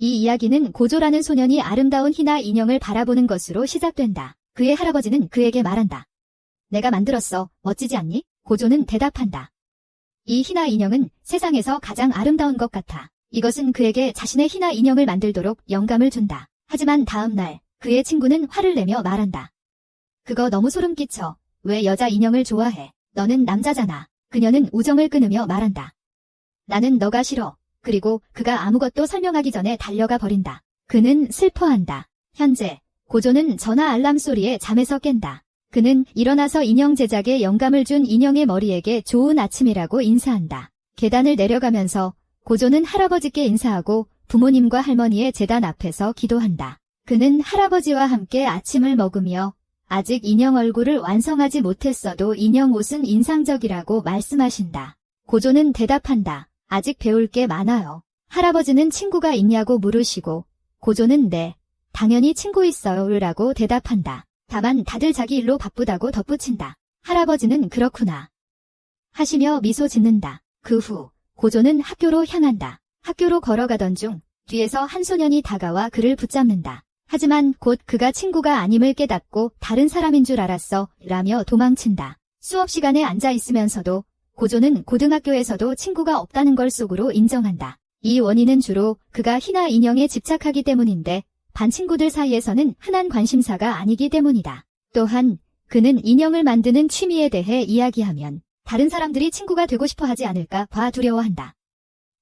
이 이야기는 고조라는 소년이 아름다운 희나 인형을 바라보는 것으로 시작된다. 그의 할아버지는 그에게 말한다. 내가 만들었어. 멋지지 않니? 고조는 대답한다. 이 희나 인형은 세상에서 가장 아름다운 것 같아. 이것은 그에게 자신의 희나 인형을 만들도록 영감을 준다. 하지만 다음 날 그의 친구는 화를 내며 말한다. 그거 너무 소름 끼쳐. 왜 여자 인형을 좋아해? 너는 남자잖아. 그녀는 우정을 끊으며 말한다. 나는 너가 싫어. 그리고 그가 아무것도 설명하기 전에 달려가 버린다. 그는 슬퍼한다. 현재 고조는 전화 알람 소리에 잠에서 깬다. 그는 일어나서 인형 제작에 영감을 준 인형의 머리에게 좋은 아침이라고 인사한다. 계단을 내려가면서 고조는 할아버지께 인사하고 부모님과 할머니의 제단 앞에서 기도한다. 그는 할아버지와 함께 아침을 먹으며 아직 인형 얼굴을 완성하지 못했어도 인형 옷은 인상적이라고 말씀하신다. 고조는 대답한다. 아직 배울 게 많아요. 할아버지는 친구가 있냐고 물으시고 고조는 네, 당연히 친구 있어요 라고 대답한다. 다만 다들 자기 일로 바쁘다고 덧붙인다. 할아버지는 그렇구나 하시며 미소 짓는다. 그 후 고조는 학교로 향한다. 학교로 걸어가던 중 뒤에서 한 소년이 다가와 그를 붙잡는다. 하지만 곧 그가 친구가 아님을 깨닫고 다른 사람인 줄 알았어 라며 도망친다. 수업 시간에 앉아 있으면서도 고조는 고등학교에서도 친구가 없다는 걸 속으로 인정한다. 이 원인은 주로 그가 희나 인형에 집착하기 때문인데 반 친구들 사이에서는 흔한 관심사가 아니기 때문이다. 또한 그는 인형을 만드는 취미에 대해 이야기하면 다른 사람들이 친구가 되고 싶어 하지 않을까 봐 두려워한다.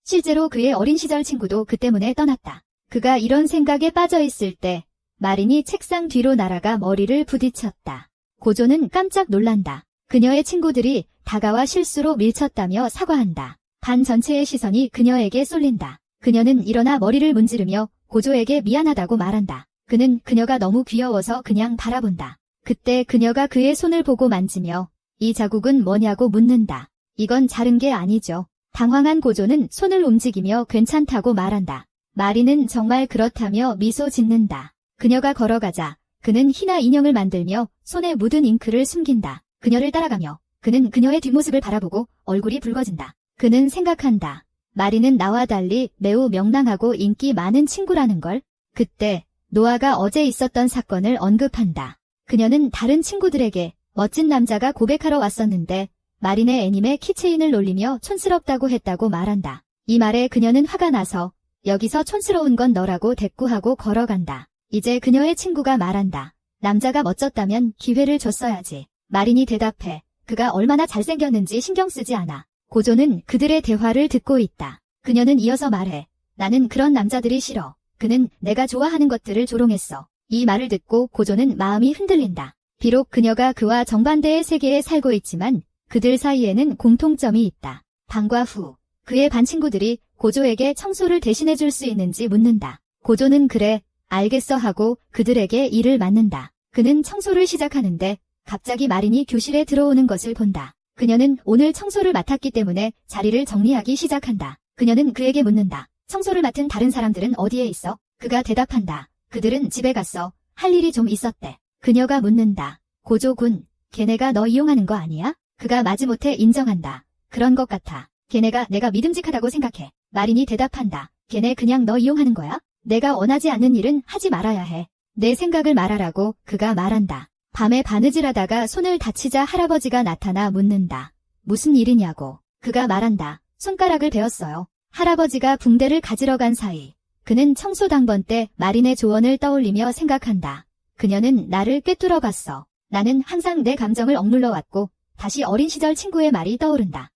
실제로 그의 어린 시절 친구도 그 때문에 떠났다. 그가 이런 생각에 빠져 있을 때 마린이 책상 뒤로 날아가 머리를 부딪혔다. 고조는 깜짝 놀란다. 그녀의 친구들이 다가와 실수로 밀쳤다며 사과한다. 반 전체의 시선이 그녀에게 쏠린다. 그녀는 일어나 머리를 문지르며 고조에게 미안하다고 말한다. 그는 그녀가 너무 귀여워서 그냥 바라본다. 그때 그녀가 그의 손을 보고 만지며 이 자국은 뭐냐고 묻는다. 이건 자른 게 아니죠. 당황한 고조는 손을 움직이며 괜찮다고 말한다. 마리는 정말 그렇다며 미소 짓는다. 그녀가 걸어가자 그는 희나 인형을 만들며 손에 묻은 잉크를 숨긴다. 그녀를 따라가며 그는 그녀의 뒷모습을 바라보고 얼굴이 붉어진다. 그는 생각한다. 마리는 나와 달리 매우 명랑하고 인기 많은 친구라는 걸. 그때 노아가 어제 있었던 사건을 언급한다. 그녀는 다른 친구들에게 멋진 남자가 고백하러 왔었는데 마린의 애님에 키체인을 놀리며 촌스럽다고 했다고 말한다. 이 말에 그녀는 화가 나서 여기서 촌스러운 건 너라고 대꾸하고 걸어간다. 이제 그녀의 친구가 말한다. 남자가 멋졌다면 기회를 줬어야지. 마린이 대답해. 그가 얼마나 잘생겼는지 신경 쓰지 않아. 고조는 그들의 대화를 듣고 있다. 그녀는 이어서 말해. 나는 그런 남자들이 싫어. 그는 내가 좋아하는 것들을 조롱했어. 이 말을 듣고 고조는 마음이 흔들린다. 비록 그녀가 그와 정반대의 세계에 살고 있지만 그들 사이에는 공통점이 있다. 방과 후 그의 반 친구들이 고조에게 청소를 대신해 줄 수 있는지 묻는다. 고조는 그래, 알겠어 하고 그들에게 일을 맡는다. 그는 청소를 시작하는데 갑자기 마린이 교실에 들어오는 것을 본다. 그녀는 오늘 청소를 맡았기 때문에 자리를 정리하기 시작한다. 그녀는 그에게 묻는다. 청소를 맡은 다른 사람들은 어디에 있어? 그가 대답한다. 그들은 집에 갔어. 할 일이 좀 있었대. 그녀가 묻는다. 고조군, 걔네가 너 이용하는 거 아니야? 그가 마지못해 인정한다. 그런 것 같아. 걔네가 내가 믿음직하다고 생각해. 마린이 대답한다. 걔네 그냥 너 이용하는 거야? 내가 원하지 않는 일은 하지 말아야 해. 내 생각을 말하라고 그가 말한다. 밤에 바느질하다가 손을 다치자 할아버지가 나타나 묻는다. 무슨 일이냐고. 그가 말한다. 손가락을 베었어요. 할아버지가 붕대를 가지러 간 사이 그는 청소 당번 때 마린의 조언을 떠올리며 생각한다. 그녀는 나를 꿰뚫어 봤어. 나는 항상 내 감정을 억눌러 왔고 다시 어린 시절 친구의 말이 떠오른다.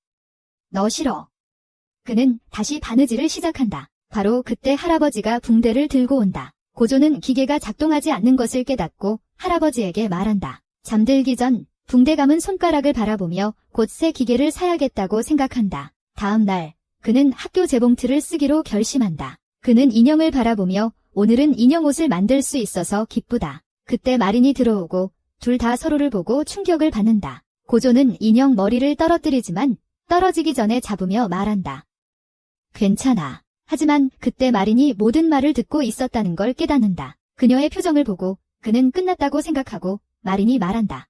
너 싫어. 그는 다시 바느질을 시작한다. 바로 그때 할아버지가 붕대를 들고 온다. 고조는 기계가 작동하지 않는 것을 깨닫고 할아버지에게 말한다. 잠들기 전 붕대 감은 손가락을 바라보며 곧 새 기계를 사야겠다고 생각한다. 다음 날 그는 학교 재봉틀을 쓰기로 결심한다. 그는 인형을 바라보며 오늘은 인형 옷을 만들 수 있어서 기쁘다. 그때 마린이 들어오고 둘 다 서로를 보고 충격을 받는다. 고조는 인형 머리를 떨어뜨리지만 떨어지기 전에 잡으며 말한다. 괜찮아. 하지만 그때 마린이 모든 말을 듣고 있었다는 걸 깨닫는다. 그녀의 표정을 보고 그는 끝났다고 생각하고 마린이 말한다.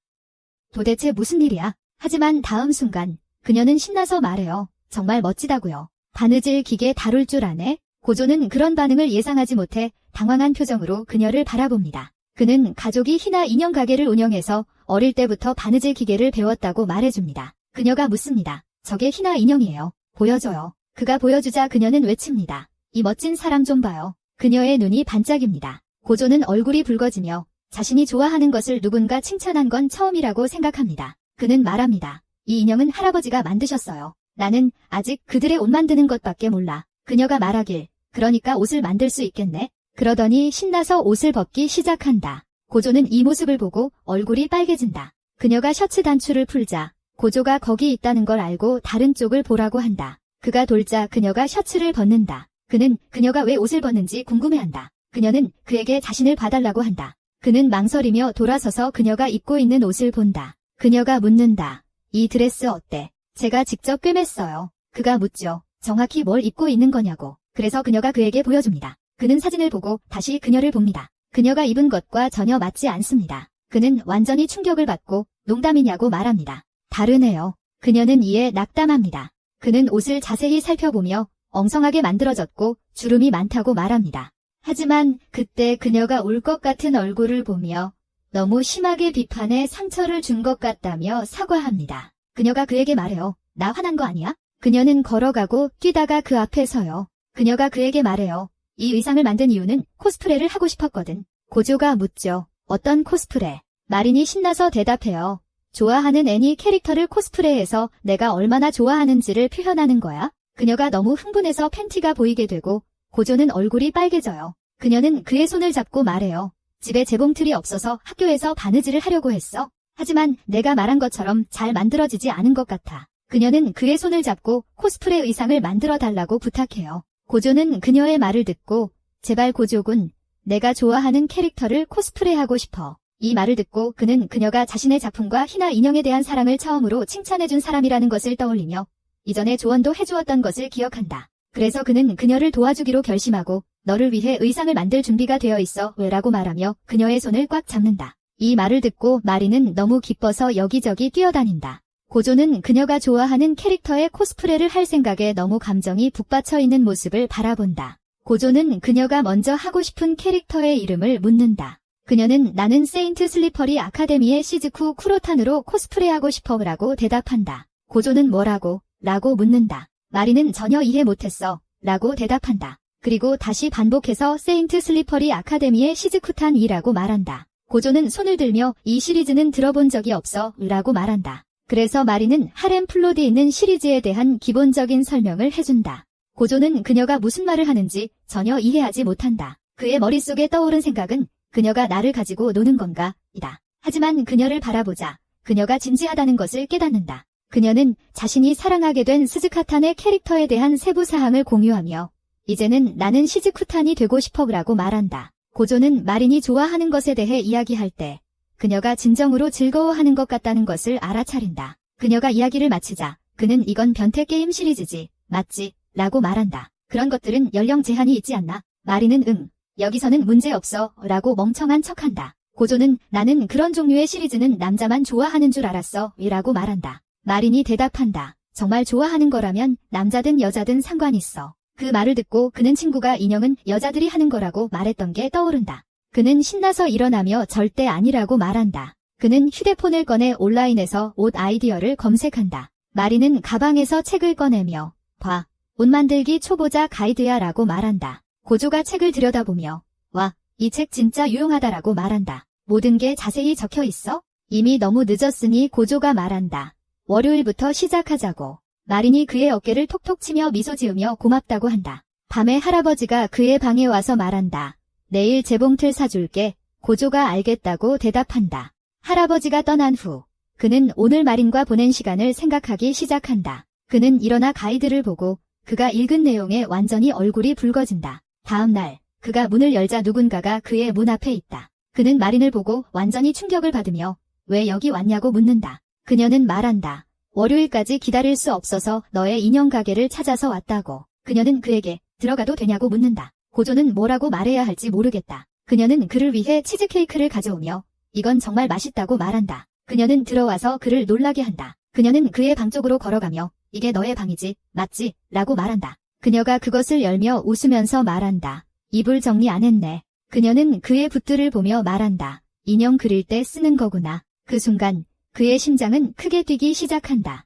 도대체 무슨 일이야? 하지만 다음 순간 그녀는 신나서 말해요. 정말 멋지다고요. 바느질 기계 다룰 줄 아네? 고조는 그런 반응을 예상하지 못해 당황한 표정으로 그녀를 바라봅니다. 그는 가족이 희나 인형 가게를 운영해서 어릴 때부터 바느질 기계를 배웠다고 말해줍니다. 그녀가 묻습니다. 저게 희나 인형이에요. 보여줘요. 그가 보여주자 그녀는 외칩니다. 이 멋진 사람 좀 봐요. 그녀의 눈이 반짝입니다. 고조는 얼굴이 붉어지며 자신이 좋아하는 것을 누군가 칭찬한 건 처음이라고 생각합니다. 그는 말합니다. 이 인형은 할아버지가 만드셨어요. 나는 아직 그들의 옷 만드는 것밖에 몰라. 그녀가 말하길, 그러니까 옷을 만들 수 있겠네. 그러더니 신나서 옷을 벗기 시작한다. 고조는 이 모습을 보고 얼굴이 빨개진다. 그녀가 셔츠 단추를 풀자 고조가 거기 있다는 걸 알고 다른 쪽을 보라고 한다. 그가 돌자 그녀가 셔츠를 벗는다. 그는 그녀가 왜 옷을 벗는지 궁금해한다. 그녀는 그에게 자신을 봐달라고 한다. 그는 망설이며 돌아서서 그녀가 입고 있는 옷을 본다. 그녀가 묻는다. 이 드레스 어때? 제가 직접 꿰맸어요. 그가 묻죠. 정확히 뭘 입고 있는 거냐고. 그래서 그녀가 그에게 보여줍니다. 그는 사진을 보고 다시 그녀를 봅니다. 그녀가 입은 것과 전혀 맞지 않습니다. 그는 완전히 충격을 받고 농담이냐고 말합니다. 다르네요. 그녀는 이에 낙담합니다. 그는 옷을 자세히 살펴보며 엉성하게 만들어졌고 주름이 많다고 말합니다. 하지만 그때 그녀가 울 것 같은 얼굴을 보며 너무 심하게 비판에 상처를 준 것 같다며 사과합니다. 그녀가 그에게 말해요. 나 화난 거 아니야? 그녀는 걸어가고 뛰다가 그 앞에 서요. 그녀가 그에게 말해요. 이 의상을 만든 이유는 코스프레를 하고 싶었거든. 고조가 묻죠. 어떤 코스프레? 마린이 신나서 대답해요. 좋아하는 애니 캐릭터를 코스프레해서 내가 얼마나 좋아하는지를 표현하는 거야. 그녀가 너무 흥분해서 팬티가 보이게 되고 고조는 얼굴이 빨개져요. 그녀는 그의 손을 잡고 말해요. 집에 재봉틀이 없어서 학교에서 바느질을 하려고 했어. 하지만 내가 말한 것처럼 잘 만들어지지 않은 것 같아. 그녀는 그의 손을 잡고 코스프레 의상을 만들어 달라고 부탁해요. 고조는 그녀의 말을 듣고 제발 고조군, 내가 좋아하는 캐릭터를 코스프레하고 싶어. 이 말을 듣고 그는 그녀가 자신의 작품과 희나 인형에 대한 사랑을 처음으로 칭찬해준 사람이라는 것을 떠올리며 이전에 조언도 해주었던 것을 기억한다. 그래서 그는 그녀를 도와주기로 결심하고 너를 위해 의상을 만들 준비가 되어 있어 왜라고 말하며 그녀의 손을 꽉 잡는다. 이 말을 듣고 마리는 너무 기뻐서 여기저기 뛰어다닌다. 고조는 그녀가 좋아하는 캐릭터의 코스프레를 할 생각에 너무 감정이 북받쳐 있는 모습을 바라본다. 고조는 그녀가 먼저 하고 싶은 캐릭터의 이름을 묻는다. 그녀는 나는 세인트 슬리퍼리 아카데미의 시즈쿠 쿠로탄으로 코스프레하고 싶어 라고 대답한다. 고조는 뭐라고? 라고 묻는다. 마리는 전혀 이해 못했어. 라고 대답한다. 그리고 다시 반복해서 세인트 슬리퍼리 아카데미의 시즈쿠탄이라고 말한다. 고조는 손을 들며 이 시리즈는 들어본 적이 없어 라고 말한다. 그래서 마리는 하렘 플롯이 있는 시리즈에 대한 기본적인 설명을 해준다. 고조는 그녀가 무슨 말을 하는지 전혀 이해하지 못한다. 그의 머릿속에 떠오른 생각은 그녀가 나를 가지고 노는 건가? 이다. 하지만 그녀를 바라보자 그녀가 진지하다는 것을 깨닫는다. 그녀는 자신이 사랑하게 된 스즈카탄의 캐릭터에 대한 세부 사항을 공유하며 이제는 나는 시즈쿠탄이 되고 싶어 라고 말한다. 고조는 마린이 좋아하는 것에 대해 이야기할 때 그녀가 진정으로 즐거워하는 것 같다는 것을 알아차린다. 그녀가 이야기를 마치자 그는 이건 변태 게임 시리즈지, 맞지? 라고 말한다. 그런 것들은 연령 제한이 있지 않나? 마린은 응. 여기서는 문제없어 라고 멍청한 척한다. 고조는 나는 그런 종류의 시리즈는 남자만 좋아하는 줄 알았어 라고 말한다. 마린이 대답한다. 정말 좋아하는 거라면 남자든 여자든 상관있어. 그 말을 듣고 그는 친구가 인형은 여자들이 하는 거라고 말했던 게 떠오른다. 그는 신나서 일어나며 절대 아니라고 말한다. 그는 휴대폰을 꺼내 온라인에서 옷 아이디어를 검색한다. 마리는 가방에서 책을 꺼내며 봐, 옷 만들기 초보자 가이드야 라고 말한다. 고조가 책을 들여다보며 와, 이 책 진짜 유용하다라고 말한다. 모든 게 자세히 적혀 있어? 이미 너무 늦었으니 고조가 말한다. 월요일부터 시작하자고. 마린이 그의 어깨를 톡톡 치며 미소 지으며 고맙다고 한다. 밤에 할아버지가 그의 방에 와서 말한다. 내일 재봉틀 사줄게. 고조가 알겠다고 대답한다. 할아버지가 떠난 후 그는 오늘 마린과 보낸 시간을 생각하기 시작한다. 그는 일어나 가이드를 보고 그가 읽은 내용에 완전히 얼굴이 붉어진다. 다음 날 그가 문을 열자 누군가가 그의 문 앞에 있다. 그는 마린을 보고 완전히 충격을 받으며 왜 여기 왔냐고 묻는다. 그녀는 말한다. 월요일까지 기다릴 수 없어서 너의 인형 가게를 찾아서 왔다고. 그녀는 그에게 들어가도 되냐고 묻는다. 고조는 뭐라고 말해야 할지 모르겠다. 그녀는 그를 위해 치즈케이크를 가져오며 이건 정말 맛있다고 말한다. 그녀는 들어와서 그를 놀라게 한다. 그녀는 그의 방 쪽으로 걸어가며 이게 너의 방이지, 맞지? 라고 말한다. 그녀가 그것을 열며 웃으면서 말한다. 이불 정리 안 했네. 그녀는 그의 붓들을 보며 말한다. 인형 그릴 때 쓰는 거구나. 그 순간 그의 심장은 크게 뛰기 시작한다.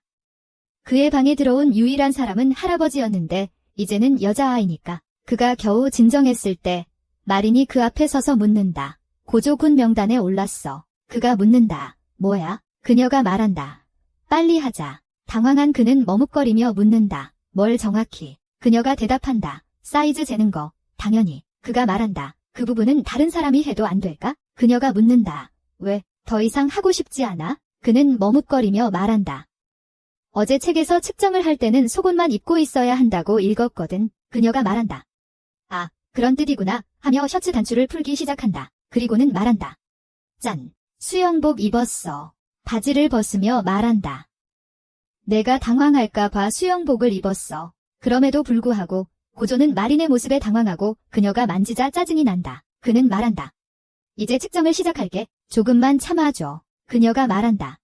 그의 방에 들어온 유일한 사람은 할아버지였는데 이제는 여자아이니까. 그가 겨우 진정했을 때 마린이 그 앞에 서서 묻는다. 고조군 명단에 올랐어. 그가 묻는다. 뭐야? 그녀가 말한다. 빨리 하자. 당황한 그는 머뭇거리며 묻는다. 뭘 정확히? 그녀가 대답한다. 사이즈 재는 거. 당연히. 그가 말한다. 그 부분은 다른 사람이 해도 안 될까? 그녀가 묻는다. 왜? 더 이상 하고 싶지 않아? 그는 머뭇거리며 말한다. 어제 책에서 측정을 할 때는 속옷만 입고 있어야 한다고 읽었거든. 그녀가 말한다. 아, 그런 뜻이구나 하며 셔츠 단추를 풀기 시작한다. 그리고는 말한다. 짠. 수영복 입었어. 바지를 벗으며 말한다. 내가 당황할까 봐 수영복을 입었어. 그럼에도 불구하고 고조는 마린의 모습에 당황하고 그녀가 만지자 짜증이 난다. 그는 말한다. 이제 측정을 시작할게. 조금만 참아줘. 그녀가 말한다.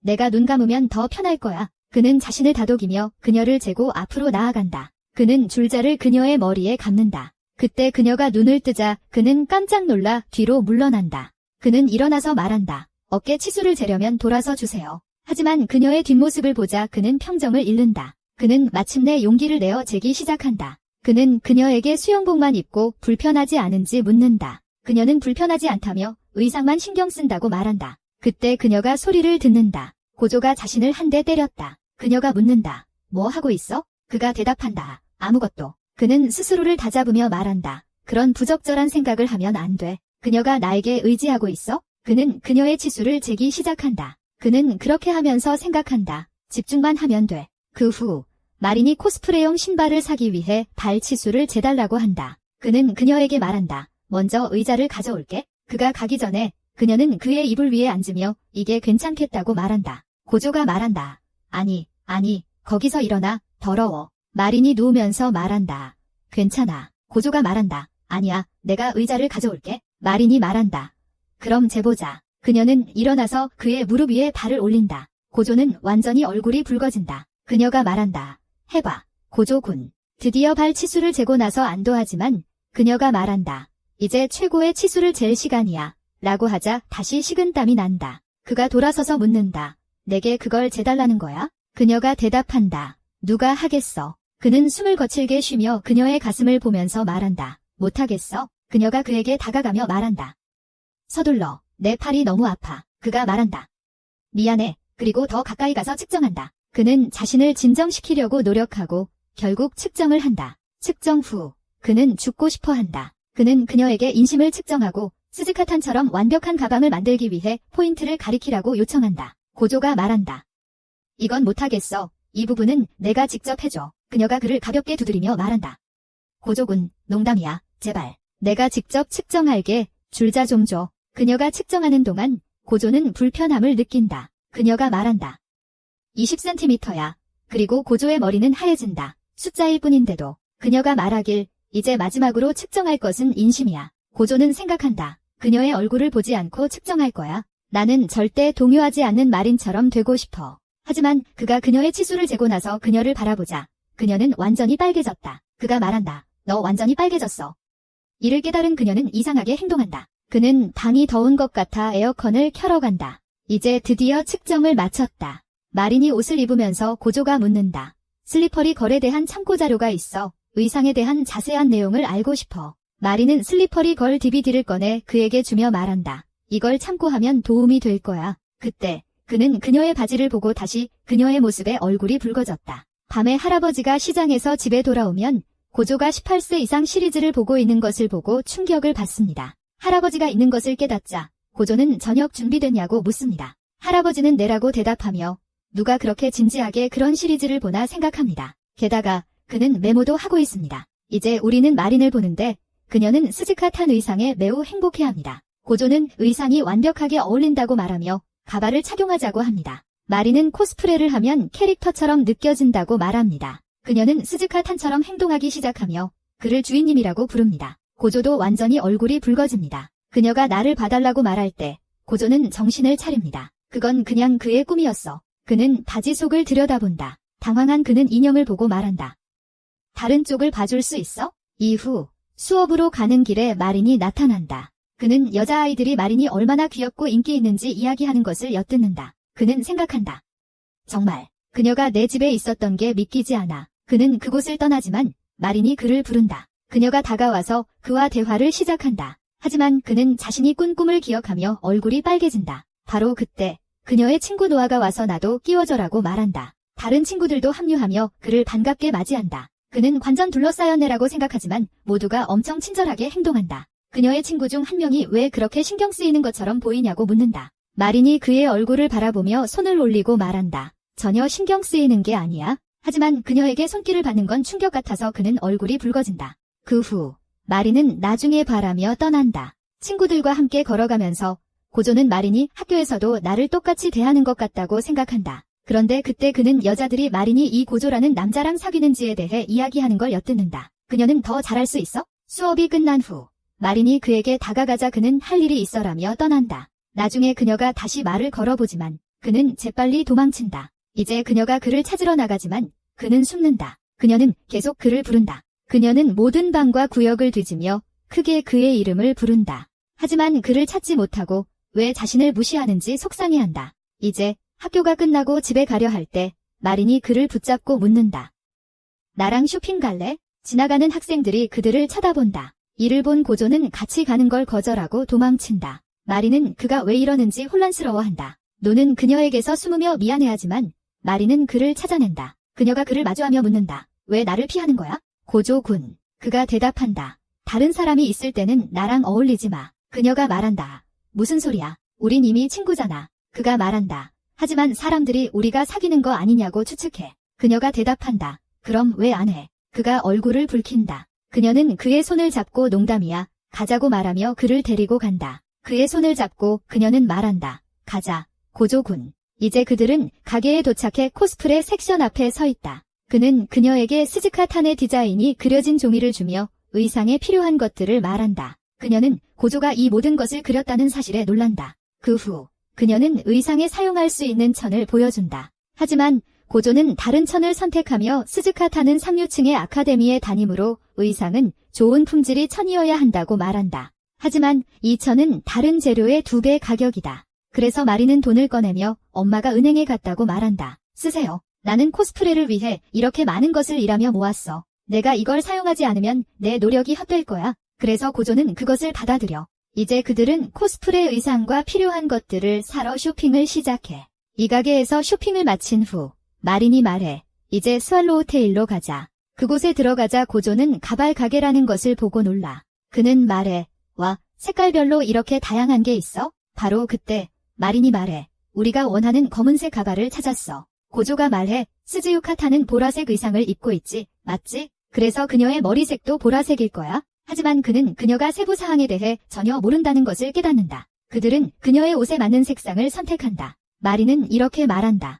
내가 눈 감으면 더 편할 거야. 그는 자신을 다독이며 그녀를 재고 앞으로 나아간다. 그는 줄자를 그녀의 머리에 감는다. 그때 그녀가 눈을 뜨자 그는 깜짝 놀라 뒤로 물러난다. 그는 일어나서 말한다. 어깨 치수를 재려면 돌아서 주세요. 하지만 그녀의 뒷모습을 보자 그는 평정을 잃는다. 그는 마침내 용기를 내어 재기 시작한다. 그는 그녀에게 수영복만 입고 불편하지 않은지 묻는다. 그녀는 불편하지 않다며 의상만 신경 쓴다고 말한다. 그때 그녀가 소리를 듣는다. 고조가 자신을 한 대 때렸다. 그녀가 묻는다. 뭐 하고 있어? 그가 대답한다. 아무것도. 그는 스스로를 다잡으며 말한다. 그런 부적절한 생각을 하면 안 돼. 그녀가 나에게 의지하고 있어? 그는 그녀의 치수를 재기 시작한다. 그는 그렇게 하면서 생각한다. 집중만 하면 돼. 그 후 마린이 코스프레용 신발을 사기 위해 발 치수를 재달라고 한다. 그는 그녀에게 말한다. 먼저 의자를 가져올게. 그가 가기 전에 그녀는 그의 이불 위에 앉으며 이게 괜찮겠다고 말한다. 고조가 말한다. 아니, 거기서 일어나. 더러워. 마린이 누우면서 말한다. 괜찮아. 고조가 말한다. 아니야, 내가 의자를 가져올게. 마린이 말한다. 그럼 재보자. 그녀는 일어나서 그의 무릎 위에 발을 올린다. 고조는 완전히 얼굴이 붉어진다. 그녀가 말한다. 해봐. 고조군. 드디어 발 치수를 재고 나서 안도하지만 그녀가 말한다. 이제 최고의 치수를 잴 시간이야. 라고 하자 다시 식은땀이 난다. 그가 돌아서서 묻는다. 내게 그걸 재달라는 거야? 그녀가 대답한다. 누가 하겠어? 그는 숨을 거칠게 쉬며 그녀의 가슴을 보면서 말한다. 못하겠어? 그녀가 그에게 다가가며 말한다. 서둘러. 내 팔이 너무 아파. 그가 말한다. 미안해. 그리고 더 가까이 가서 측정한다. 그는 자신을 진정시키려고 노력하고 결국 측정을 한다. 측정 후 그는 죽고 싶어 한다. 그는 그녀에게 인심을 측정하고 스즈카탄처럼 완벽한 가방을 만들기 위해 포인트를 가리키라고 요청한다. 고조가 말한다. 이건 못하겠어. 이 부분은 내가 직접 해줘. 그녀가 그를 가볍게 두드리며 말한다. 고조군, 농담이야. 제발. 내가 직접 측정할게. 줄자 좀 줘. 그녀가 측정하는 동안 고조는 불편함을 느낀다. 그녀가 말한다. 20cm야. 그리고 고조의 머리는 하얘진다. 숫자일 뿐인데도. 그녀가 말하길 이제 마지막으로 측정할 것은 인심이야. 고조는 생각한다. 그녀의 얼굴을 보지 않고 측정할 거야. 나는 절대 동요하지 않는 마린처럼 되고 싶어. 하지만 그가 그녀의 치수를 재고 나서 그녀를 바라보자. 그녀는 완전히 빨개졌다. 그가 말한다. 너 완전히 빨개졌어. 이를 깨달은 그녀는 이상하게 행동한다. 그는 방이 더운 것 같아 에어컨을 켜러 간다. 이제 드디어 측정을 마쳤다. 마린이 옷을 입으면서 고조가 묻는다. 슬리퍼리 걸에 대한 참고 자료가 있어. 의상에 대한 자세한 내용을 알고 싶어. 마린은 슬리퍼리 걸 DVD를 꺼내 그에게 주며 말한다. 이걸 참고하면 도움이 될 거야. 그때 그는 그녀의 바지를 보고 다시 그녀의 모습에 얼굴이 붉어졌다. 밤에 할아버지가 시장에서 집에 돌아오면 고조가 18세 이상 시리즈를 보고 있는 것을 보고 충격을 받습니다. 할아버지가 있는 것을 깨닫자 고조는 저녁 준비됐냐고 묻습니다. 할아버지는 네라고 대답하며 누가 그렇게 진지하게 그런 시리즈를 보나 생각합니다. 게다가 그는 메모도 하고 있습니다. 이제 우리는 마린을 보는데 그녀는 스즈카탄 의상에 매우 행복해합니다. 고조는 의상이 완벽하게 어울린다고 말하며 가발을 착용하자고 합니다. 마린은 코스프레를 하면 캐릭터처럼 느껴진다고 말합니다. 그녀는 스즈카탄처럼 행동하기 시작하며 그를 주인님이라고 부릅니다. 고조도 완전히 얼굴이 붉어집니다. 그녀가 나를 봐달라고 말할 때 고조는 정신을 차립니다. 그건 그냥 그의 꿈이었어. 그는 바지 속을 들여다본다. 당황한 그는 인형을 보고 말한다. 다른 쪽을 봐줄 수 있어? 이후 수업으로 가는 길에 마린이 나타난다. 그는 여자아이들이 마린이 얼마나 귀엽고 인기 있는지 이야기하는 것을 엿듣는다. 그는 생각한다. 정말 그녀가 내 집에 있었던 게 믿기지 않아. 그는 그곳을 떠나지만 마린이 그를 부른다. 그녀가 다가와서 그와 대화를 시작한다. 하지만 그는 자신이 꾼 꿈을 기억하며 얼굴이 빨개진다. 바로 그때 그녀의 친구 노아가 와서 나도 끼워줘라고 말한다. 다른 친구들도 합류하며 그를 반갑게 맞이한다. 그는 관전 둘러싸였네라고 생각하지만 모두가 엄청 친절하게 행동한다. 그녀의 친구 중 한 명이 왜 그렇게 신경 쓰이는 것처럼 보이냐고 묻는다. 마린이 그의 얼굴을 바라보며 손을 올리고 말한다. 전혀 신경 쓰이는 게 아니야. 하지만 그녀에게 손길을 받는 건 충격 같아서 그는 얼굴이 붉어진다. 그 후 마린은 나중에 바라며 떠난다. 친구들과 함께 걸어가면서 고조는 마린이 학교에서도 나를 똑같이 대하는 것 같다고 생각한다. 그런데 그때 그는 여자들이 마린이 이 고조라는 남자랑 사귀는지에 대해 이야기하는 걸 엿듣는다. 그녀는 더 잘할 수 있어? 수업이 끝난 후 마린이 그에게 다가가자 그는 할 일이 있어라며 떠난다. 나중에 그녀가 다시 말을 걸어보지만 그는 재빨리 도망친다. 이제 그녀가 그를 찾으러 나가지만 그는 숨는다. 그녀는 계속 그를 부른다. 그녀는 모든 방과 구역을 뒤지며 크게 그의 이름을 부른다. 하지만 그를 찾지 못하고 왜 자신을 무시하는지 속상해한다. 이제 학교가 끝나고 집에 가려 할 때 마린이 그를 붙잡고 묻는다. 나랑 쇼핑 갈래? 지나가는 학생들이 그들을 쳐다본다. 이를 본 고조는 같이 가는 걸 거절하고 도망친다. 마린은 그가 왜 이러는지 혼란스러워한다. 노는 그녀에게서 숨으며 미안해하지만 마린은 그를 찾아낸다. 그녀가 그를 마주하며 묻는다. 왜 나를 피하는 거야? 고조군. 그가 대답한다. 다른 사람이 있을 때는 나랑 어울리지 마. 그녀가 말한다. 무슨 소리야? 우린 이미 친구잖아. 그가 말한다. 하지만 사람들이 우리가 사귀는 거 아니냐고 추측해. 그녀가 대답한다. 그럼 왜 안 해? 그가 얼굴을 붉힌다. 그녀는 그의 손을 잡고 농담이야. 가자고 말하며 그를 데리고 간다. 그의 손을 잡고 그녀는 말한다. 가자. 고조군. 이제 그들은 가게에 도착해 코스프레 섹션 앞에 서 있다. 그는 그녀에게 스즈카탄의 디자인이 그려진 종이를 주며 의상에 필요한 것들을 말한다. 그녀는 고조가 이 모든 것을 그렸다는 사실에 놀란다. 그 후 그녀는 의상에 사용할 수 있는 천을 보여준다. 하지만 고조는 다른 천을 선택하며 스즈카탄은 상류층의 아카데미에 다니므로 의상은 좋은 품질의 천이어야 한다고 말한다. 하지만 이 천은 다른 재료의 2배 가격이다. 그래서 마린은 돈을 꺼내며 엄마가 은행에 갔다고 말한다. 쓰세요. 나는 코스프레를 위해 이렇게 많은 것을 일하며 모았어. 내가 이걸 사용하지 않으면 내 노력이 헛될 거야. 그래서 고조는 그것을 받아들여. 이제 그들은 코스프레 의상과 필요한 것들을 사러 쇼핑을 시작해. 이 가게에서 쇼핑을 마친 후 마린이 말해. 이제 스왈로우 테일로 가자. 그곳에 들어가자 고조는 가발 가게라는 것을 보고 놀라. 그는 말해. 와, 색깔별로 이렇게 다양한 게 있어? 바로 그때 마린이 말해. 우리가 원하는 검은색 가발을 찾았어. 고조가 말해. 스즈유카타는 보라색 의상을 입고 있지, 맞지? 그래서 그녀의 머리색도 보라색일 거야. 하지만 그는 그녀가 세부 사항에 대해 전혀 모른다는 것을 깨닫는다. 그들은 그녀의 옷에 맞는 색상을 선택한다. 마린은 이렇게 말한다.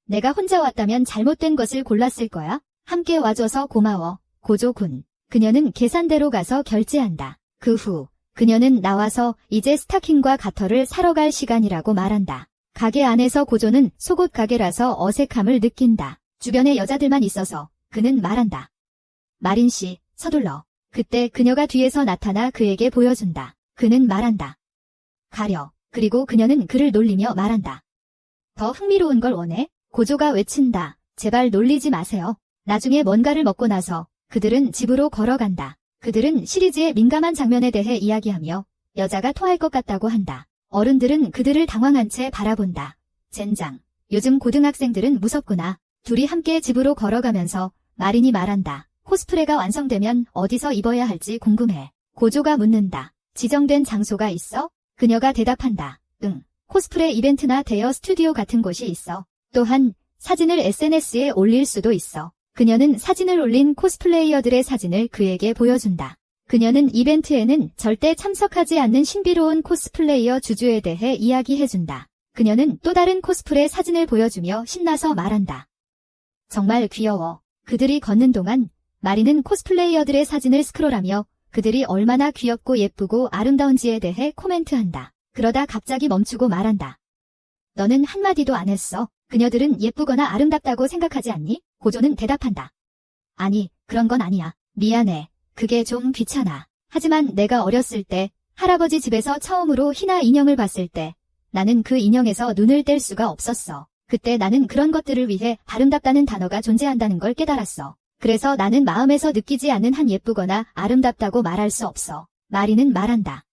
내가 혼자 왔다면 잘못된 것을 골랐을 거야. 함께 와줘서 고마워, 고조군. 그녀는 계산대로 가서 결제한다. 그 후 그녀는 나와서 이제 스타킹과 가터를 사러 갈 시간이라고 말한다. 가게 안에서 고조는 속옷 가게라서 어색함을 느낀다. 주변에 여자들만 있어서 그는 말한다. 마린 씨, 서둘러. 그때 그녀가 뒤에서 나타나 그에게 보여준다. 그는 말한다. 가려. 그리고 그녀는 그를 놀리며 말한다. 더 흥미로운 걸 원해? 고조가 외친다. 제발 놀리지 마세요. 나중에 뭔가를 먹고 나서 그들은 집으로 걸어간다. 그들은 시리즈의 민감한 장면에 대해 이야기하며 여자가 토할 것 같다고 한다. 어른들은 그들을 당황한 채 바라본다. 젠장. 요즘 고등학생들은 무섭구나. 둘이 함께 집으로 걸어가면서 마린이 말한다. 코스프레가 완성되면 어디서 입어야 할지 궁금해. 고조가 묻는다. 지정된 장소가 있어? 그녀가 대답한다. 응. 코스프레 이벤트나 대여 스튜디오 같은 곳이 있어. 또한 사진을 SNS에 올릴 수도 있어. 그녀는 사진을 올린 코스플레이어들의 사진을 그에게 보여준다. 그녀는 이벤트에는 절대 참석하지 않는 신비로운 코스플레이어 주주에 대해 이야기해준다. 그녀는 또 다른 코스프레 사진을 보여주며 신나서 말한다. 정말 귀여워. 그들이 걷는 동안 마린은 코스플레이어들의 사진을 스크롤하며 그들이 얼마나 귀엽고 예쁘고 아름다운지에 대해 코멘트한다. 그러다 갑자기 멈추고 말한다. 너는 한마디도 안 했어. 그녀들은 예쁘거나 아름답다고 생각하지 않니? 고조는 대답한다. 아니, 그런 건 아니야. 미안해. 그게 좀 귀찮아. 하지만 내가 어렸을 때 할아버지 집에서 처음으로 희나 인형을 봤을 때 나는 그 인형에서 눈을 뗄 수가 없었어. 그때 나는 그런 것들을 위해 아름답다는 단어가 존재한다는 걸 깨달았어. 그래서 나는 마음에서 느끼지 않는 한 예쁘거나 아름답다고 말할 수 없어. 마리는 말한다.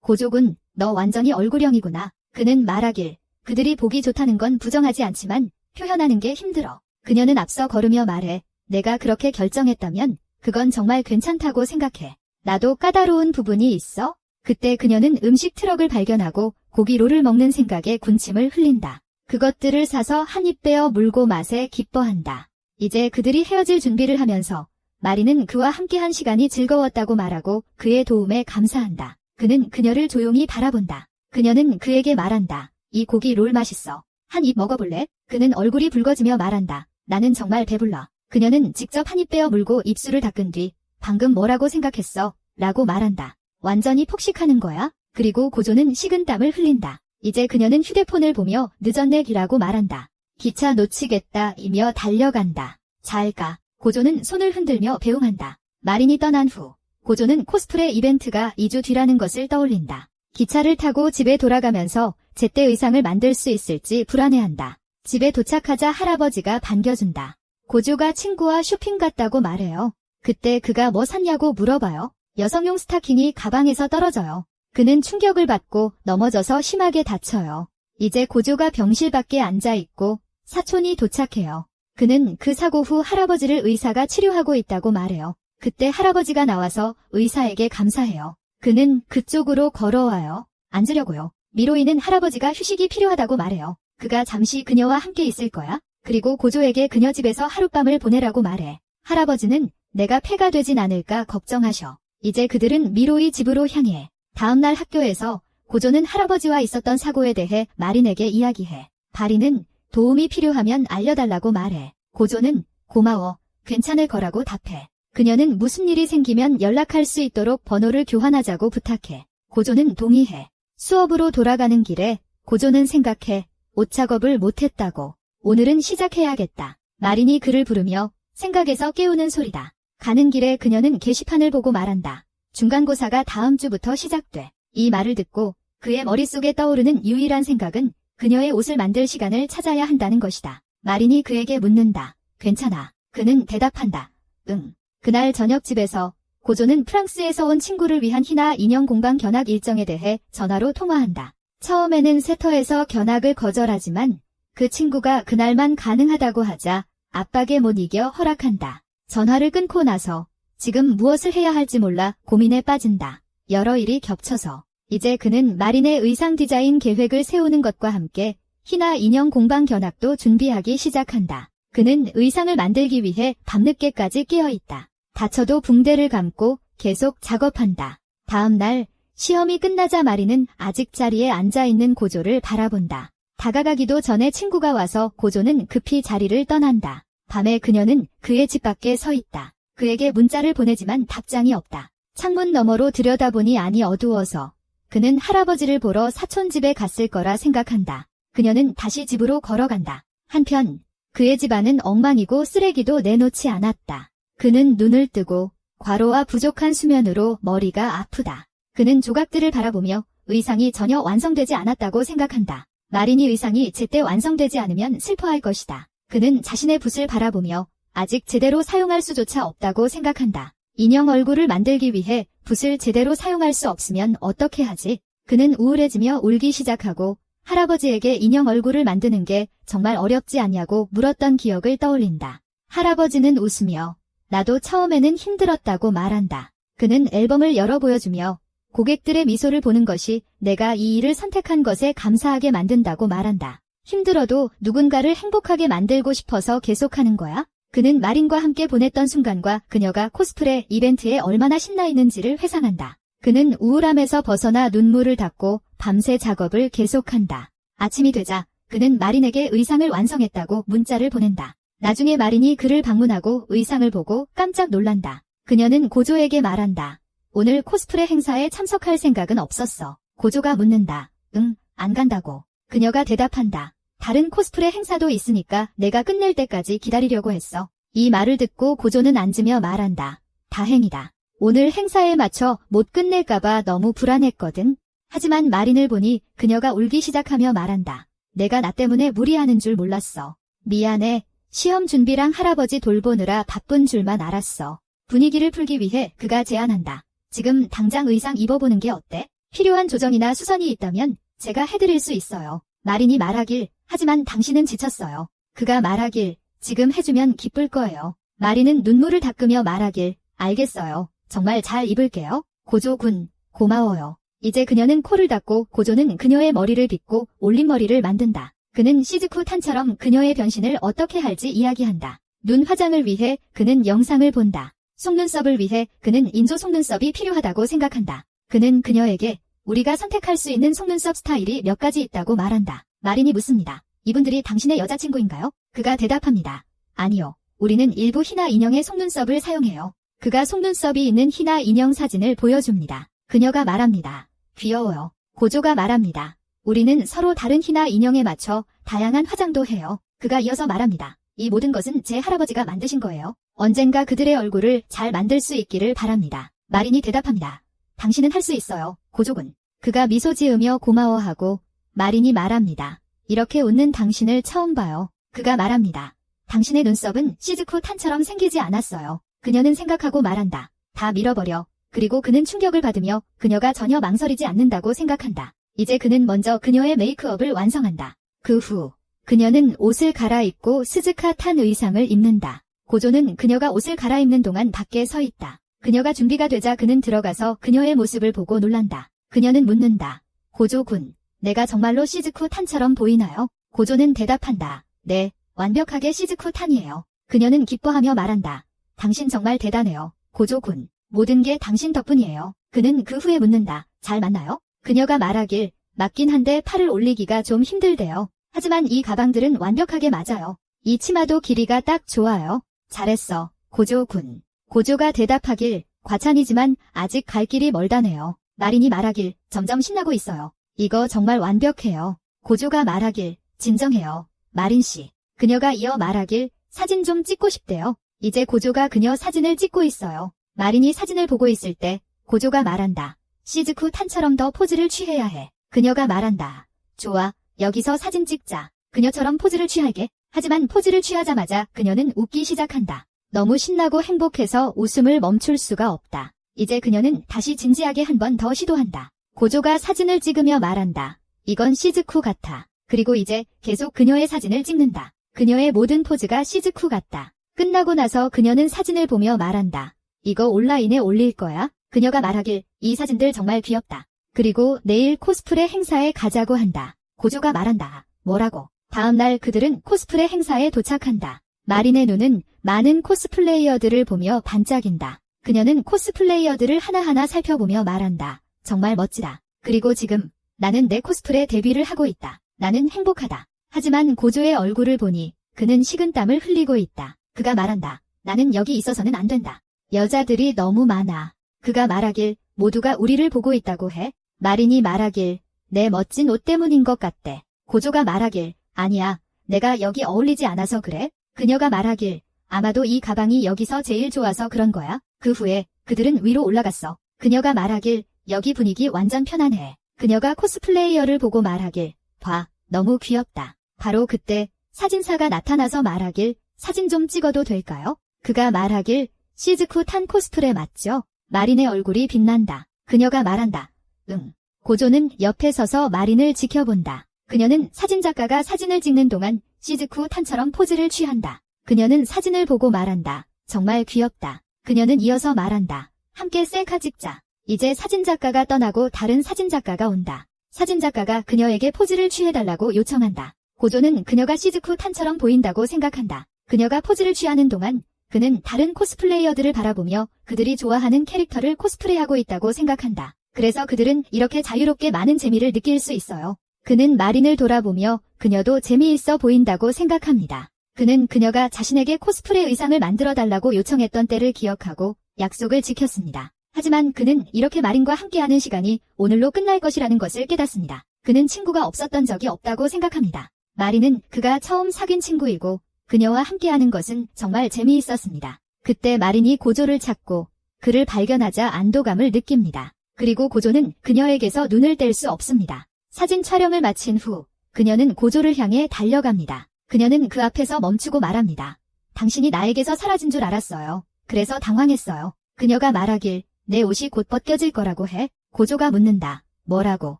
고조군, 너 완전히 얼굴형이구나. 그는 말하길. 그들이 보기 좋다는 건 부정하지 않지만 표현하는 게 힘들어. 그녀는 앞서 걸으며 말해. 내가 그렇게 결정했다면 그건 정말 괜찮다고 생각해. 나도 까다로운 부분이 있어? 그때 그녀는 음식 트럭을 발견하고 고기로를 먹는 생각에 군침을 흘린다. 그것들을 사서 한 입 빼어 물고 맛에 기뻐한다. 이제 그들이 헤어질 준비를 하면서 마리는 그와 함께한 시간이 즐거웠다고 말하고 그의 도움에 감사한다. 그는 그녀를 조용히 바라본다. 그녀는 그에게 말한다. 이 고기 롤 맛있어. 한 입 먹어볼래? 그는 얼굴이 붉어지며 말한다. 나는 정말 배불러. 그녀는 직접 한 입 빼어 물고 입술을 닦은 뒤 방금 뭐라고 생각했어? 라고 말한다. 완전히 폭식하는 거야? 그리고 고조는 식은땀을 흘린다. 이제 그녀는 휴대폰을 보며 늦었네 기라고 말한다. 기차 놓치겠다 이며 달려간다. 잘 가. 고조는 손을 흔들며 배웅한다. 마린이 떠난 후 고조는 코스프레 이벤트가 2주 뒤라는 것을 떠올린다. 기차를 타고 집에 돌아가면서 제때 의상을 만들 수 있을지 불안해한다. 집에 도착하자 할아버지가 반겨준다. 고조가 친구와 쇼핑 갔다고 말해요. 그때 그가 뭐 샀냐고 물어봐요. 여성용 스타킹이 가방에서 떨어져요. 그는 충격을 받고 넘어져서 심하게 다쳐요. 이제 고조가 병실 밖에 앉아있고 사촌이 도착해요. 그는 그 사고 후 할아버지를 의사가 치료하고 있다고 말해요. 그때 할아버지가 나와서 의사에게 감사해요. 그는 그쪽으로 걸어와요. 앉으려고요. 미로이는 할아버지가 휴식이 필요하다고 말해요. 그가 잠시 그녀와 함께 있을 거야. 그리고 고조에게 그녀 집에서 하룻밤을 보내라고 말해. 할아버지는 내가 폐가 되진 않을까 걱정하셔. 이제 그들은 미로이 집으로 향해. 다음날 학교에서 고조는 할아버지와 있었던 사고에 대해 마린에게 이야기해. 바리는 도움이 필요하면 알려달라고 말해. 고조는 고마워. 괜찮을 거라고 답해. 그녀는 무슨 일이 생기면 연락할 수 있도록 번호를 교환하자고 부탁해. 고조는 동의해. 수업으로 돌아가는 길에 고조는 생각해. 옷작업을 못했다고. 오늘은 시작해야겠다. 마린이 그를 부르며 생각에서 깨우는 소리다. 가는 길에 그녀는 게시판을 보고 말한다. 중간고사가 다음 주부터 시작돼. 이 말을 듣고 그의 머릿속에 떠오르는 유일한 생각은 그녀의 옷을 만들 시간을 찾아야 한다는 것이다. 마린이 그에게 묻는다. 괜찮아. 그는 대답한다. 응. 그날 저녁 집에서 고조는 프랑스에서 온 친구를 위한 희나 인형 공방 견학 일정에 대해 전화로 통화한다. 처음에는 세터에서 견학을 거절하지만 그 친구가 그날만 가능하다고 하자 압박에 못 이겨 허락한다. 전화를 끊고 나서 지금 무엇을 해야 할지 몰라 고민에 빠진다. 여러 일이 겹쳐서 이제 그는 마린의 의상 디자인 계획을 세우는 것과 함께 희나 인형 공방 견학도 준비하기 시작한다. 그는 의상을 만들기 위해 밤늦게까지 깨어있다. 다쳐도 붕대를 감고 계속 작업한다. 다음 날 시험이 끝나자 마린은 아직 자리에 앉아있는 고조를 바라본다. 다가가기도 전에 친구가 와서 고조는 급히 자리를 떠난다. 밤에 그녀는 그의 집 밖에 서 있다. 그에게 문자를 보내지만 답장이 없다. 창문 너머로 들여다보니 안이 어두워서 그는 할아버지를 보러 사촌 집에 갔을 거라 생각한다. 그녀는 다시 집으로 걸어간다. 한편 그의 집안은 엉망이고 쓰레기도 내놓지 않았다. 그는 눈을 뜨고 과로와 부족한 수면으로 머리가 아프다. 그는 조각들을 바라보며 의상이 전혀 완성되지 않았다고 생각한다. 마린이 의상이 제때 완성되지 않으면 슬퍼할 것이다. 그는 자신의 붓을 바라보며 아직 제대로 사용할 수조차 없다고 생각한다. 인형 얼굴을 만들기 위해 붓을 제대로 사용할 수 없으면 어떻게 하지? 그는 우울해지며 울기 시작하고 할아버지에게 인형 얼굴을 만드는 게 정말 어렵지 않냐고 물었던 기억을 떠올린다. 할아버지는 웃으며 나도 처음에는 힘들었다고 말한다. 그는 앨범을 열어 보여주며 고객들의 미소를 보는 것이 내가 이 일을 선택한 것에 감사하게 만든다고 말한다. 힘들어도 누군가를 행복하게 만들고 싶어서 계속하는 거야? 그는 마린과 함께 보냈던 순간과 그녀가 코스프레 이벤트에 얼마나 신나 있는지를 회상한다. 그는 우울함에서 벗어나 눈물을 닦고 밤새 작업을 계속한다. 아침이 되자 그는 마린에게 의상을 완성했다고 문자를 보낸다. 나중에 마린이 그를 방문하고 의상을 보고 깜짝 놀란다. 그녀는 고조에게 말한다. 오늘 코스프레 행사에 참석할 생각은 없었어. 고조가 묻는다. 응, 안 간다고. 그녀가 대답한다. 다른 코스프레 행사도 있으니까 내가 끝낼 때까지 기다리려고 했어. 이 말을 듣고 고조는 앉으며 말한다. 다행이다. 오늘 행사에 맞춰 못 끝낼까봐 너무 불안했거든. 하지만 마린을 보니 그녀가 울기 시작하며 말한다. 내가 나 때문에 무리하는 줄 몰랐어. 미안해. 시험 준비랑 할아버지 돌보느라 바쁜 줄만 알았어. 분위기를 풀기 위해 그가 제안한다. 지금 당장 의상 입어보는 게 어때? 필요한 조정이나 수선이 있다면 제가 해드릴 수 있어요. 마린이 말하길, 하지만 당신은 지쳤어요. 그가 말하길, 지금 해주면 기쁠 거예요. 마린은 눈물을 닦으며 말하길, 알겠어요. 정말 잘 입을게요. 고조 군, 고마워요. 이제 그녀는 코를 닫고 고조는 그녀의 머리를 빗고 올림머리를 만든다. 그는 시즈쿠 탄처럼 그녀의 변신을 어떻게 할지 이야기한다. 눈 화장을 위해 그는 영상을 본다. 속눈썹을 위해 그는 인조 속눈썹이 필요하다고 생각한다. 그는 그녀에게 우리가 선택할 수 있는 속눈썹 스타일이 몇 가지 있다고 말한다. 마린이 묻습니다. 이분들이 당신의 여자친구인가요? 그가 대답합니다. 아니요. 우리는 일부 희나 인형의 속눈썹을 사용해요. 그가 속눈썹이 있는 희나 인형 사진을 보여줍니다. 그녀가 말합니다. 귀여워요. 고조가 말합니다. 우리는 서로 다른 희나 인형에 맞춰 다양한 화장도 해요. 그가 이어서 말합니다. 이 모든 것은 제 할아버지가 만드신 거예요. 언젠가 그들의 얼굴을 잘 만들 수 있기를 바랍니다. 마린이 대답합니다. 당신은 할 수 있어요, 고조군. 그가 미소 지으며 고마워하고 마린이 말합니다. 이렇게 웃는 당신을 처음 봐요. 그가 말합니다. 당신의 눈썹은 시즈쿠 탄처럼 생기지 않았어요. 그녀는 생각하고 말한다. 다 밀어버려. 그리고 그는 충격을 받으며 그녀가 전혀 망설이지 않는다고 생각한다. 이제 그는 먼저 그녀의 메이크업을 완성한다. 그 후 그녀는 옷을 갈아입고 스즈카 탄 의상을 입는다. 고조는 그녀가 옷을 갈아입는 동안 밖에 서 있다. 그녀가 준비가 되자 그는 들어가서 그녀의 모습을 보고 놀란다. 그녀는 묻는다. 고조군, 내가 정말로 시즈쿠 탄처럼 보이나요? 고조는 대답한다. 네, 완벽하게 시즈쿠 탄이에요. 그녀는 기뻐하며 말한다. 당신 정말 대단해요, 고조군. 모든 게 당신 덕분이에요. 그는 그 후에 묻는다. 잘 맞나요? 그녀가 말하길, 맞긴 한데 팔을 올리기가 좀 힘들대요. 하지만 이 가방들은 완벽하게 맞아요. 이 치마도 길이가 딱 좋아요. 잘했어, 고조군. 고조가 대답하길, 과찬이지만 아직 갈 길이 멀다네요. 마린이 말하길, 점점 신나고 있어요. 이거 정말 완벽해요. 고조가 말하길, 진정해요, 마린씨. 그녀가 이어 말하길, 사진 좀 찍고 싶대요. 이제 고조가 그녀 사진을 찍고 있어요. 마린이 사진을 보고 있을 때 고조가 말한다. 시즈쿠 탄처럼 더 포즈를 취해야 해. 그녀가 말한다. 좋아, 여기서 사진 찍자. 그녀처럼 포즈를 취할게. 하지만 포즈를 취하자마자 그녀는 웃기 시작한다. 너무 신나고 행복해서 웃음을 멈출 수가 없다. 이제 그녀는 다시 진지하게 한 번 더 시도한다. 고조가 사진을 찍으며 말한다. 이건 시즈쿠 같아. 그리고 이제 계속 그녀의 사진을 찍는다. 그녀의 모든 포즈가 시즈쿠 같다. 끝나고 나서 그녀는 사진을 보며 말한다. 이거 온라인에 올릴 거야? 그녀가 말하길, 이 사진들 정말 귀엽다. 그리고 내일 코스프레 행사에 가자고 한다. 고조가 말한다. 뭐라고? 다음 날 그들은 코스프레 행사에 도착한다. 마린의 눈은 많은 코스플레이어들을 보며 반짝인다. 그녀는 코스플레이어들을 하나하나 살펴보며 말한다. 정말 멋지다. 그리고 지금 나는 내 코스프레 데뷔를 하고 있다. 나는 행복하다. 하지만 고조의 얼굴을 보니 그는 식은땀을 흘리고 있다. 그가 말한다. 나는 여기 있어서는 안 된다. 여자들이 너무 많아. 그가 말하길, 모두가 우리를 보고 있다고 해. 마린이 말하길, 내 멋진 옷 때문인 것 같대. 고조가 말하길, 아니야, 내가 여기 어울리지 않아서 그래. 그녀가 말하길, 아마도 이 가방이 여기서 제일 좋아서 그런 거야. 그 후에 그들은 위로 올라갔어. 그녀가 말하길, 여기 분위기 완전 편안해. 그녀가 코스플레이어를 보고 말하길, 봐, 너무 귀엽다. 바로 그때 사진사가 나타나서 말하길, 사진 좀 찍어도 될까요? 그가 말하길, 시즈쿠 탄 코스프레 맞죠? 마린의 얼굴이 빛난다. 그녀가 말한다. 응. 고조는 옆에 서서 마린을 지켜본다. 그녀는 사진작가가 사진을 찍는 동안 시즈쿠 탄처럼 포즈를 취한다. 그녀는 사진을 보고 말한다. 정말 귀엽다. 그녀는 이어서 말한다. 함께 셀카 찍자. 이제 사진작가가 떠나고 다른 사진작가가 온다. 사진작가가 그녀에게 포즈를 취해달라고 요청한다. 고조는 그녀가 시즈쿠 탄처럼 보인다고 생각한다. 그녀가 포즈를 취하는 동안 그는 다른 코스플레이어들을 바라보며 그들이 좋아하는 캐릭터를 코스프레하고 있다고 생각한다. 그래서 그들은 이렇게 자유롭게 많은 재미를 느낄 수 있어요. 그는 마린을 돌아보며 그녀도 재미있어 보인다고 생각합니다. 그는 그녀가 자신에게 코스프레 의상을 만들어달라고 요청했던 때를 기억하고 약속을 지켰습니다. 하지만 그는 이렇게 마린과 함께하는 시간이 오늘로 끝날 것이라는 것을 깨닫습니다. 그는 친구가 없었던 적이 없다고 생각합니다. 마린은 그가 처음 사귄 친구이고 그녀와 함께하는 것은 정말 재미있었습니다. 그때 마린이 고조를 찾고 그를 발견하자 안도감을 느낍니다. 그리고 고조는 그녀에게서 눈을 뗄 수 없습니다. 사진 촬영을 마친 후 그녀는 고조를 향해 달려갑니다. 그녀는 그 앞에서 멈추고 말합니다. 당신이 나에게서 사라진 줄 알았어요. 그래서 당황했어요. 그녀가 말하길 내 옷이 곧 벗겨질 거라고 해. 고조가 묻는다. 뭐라고?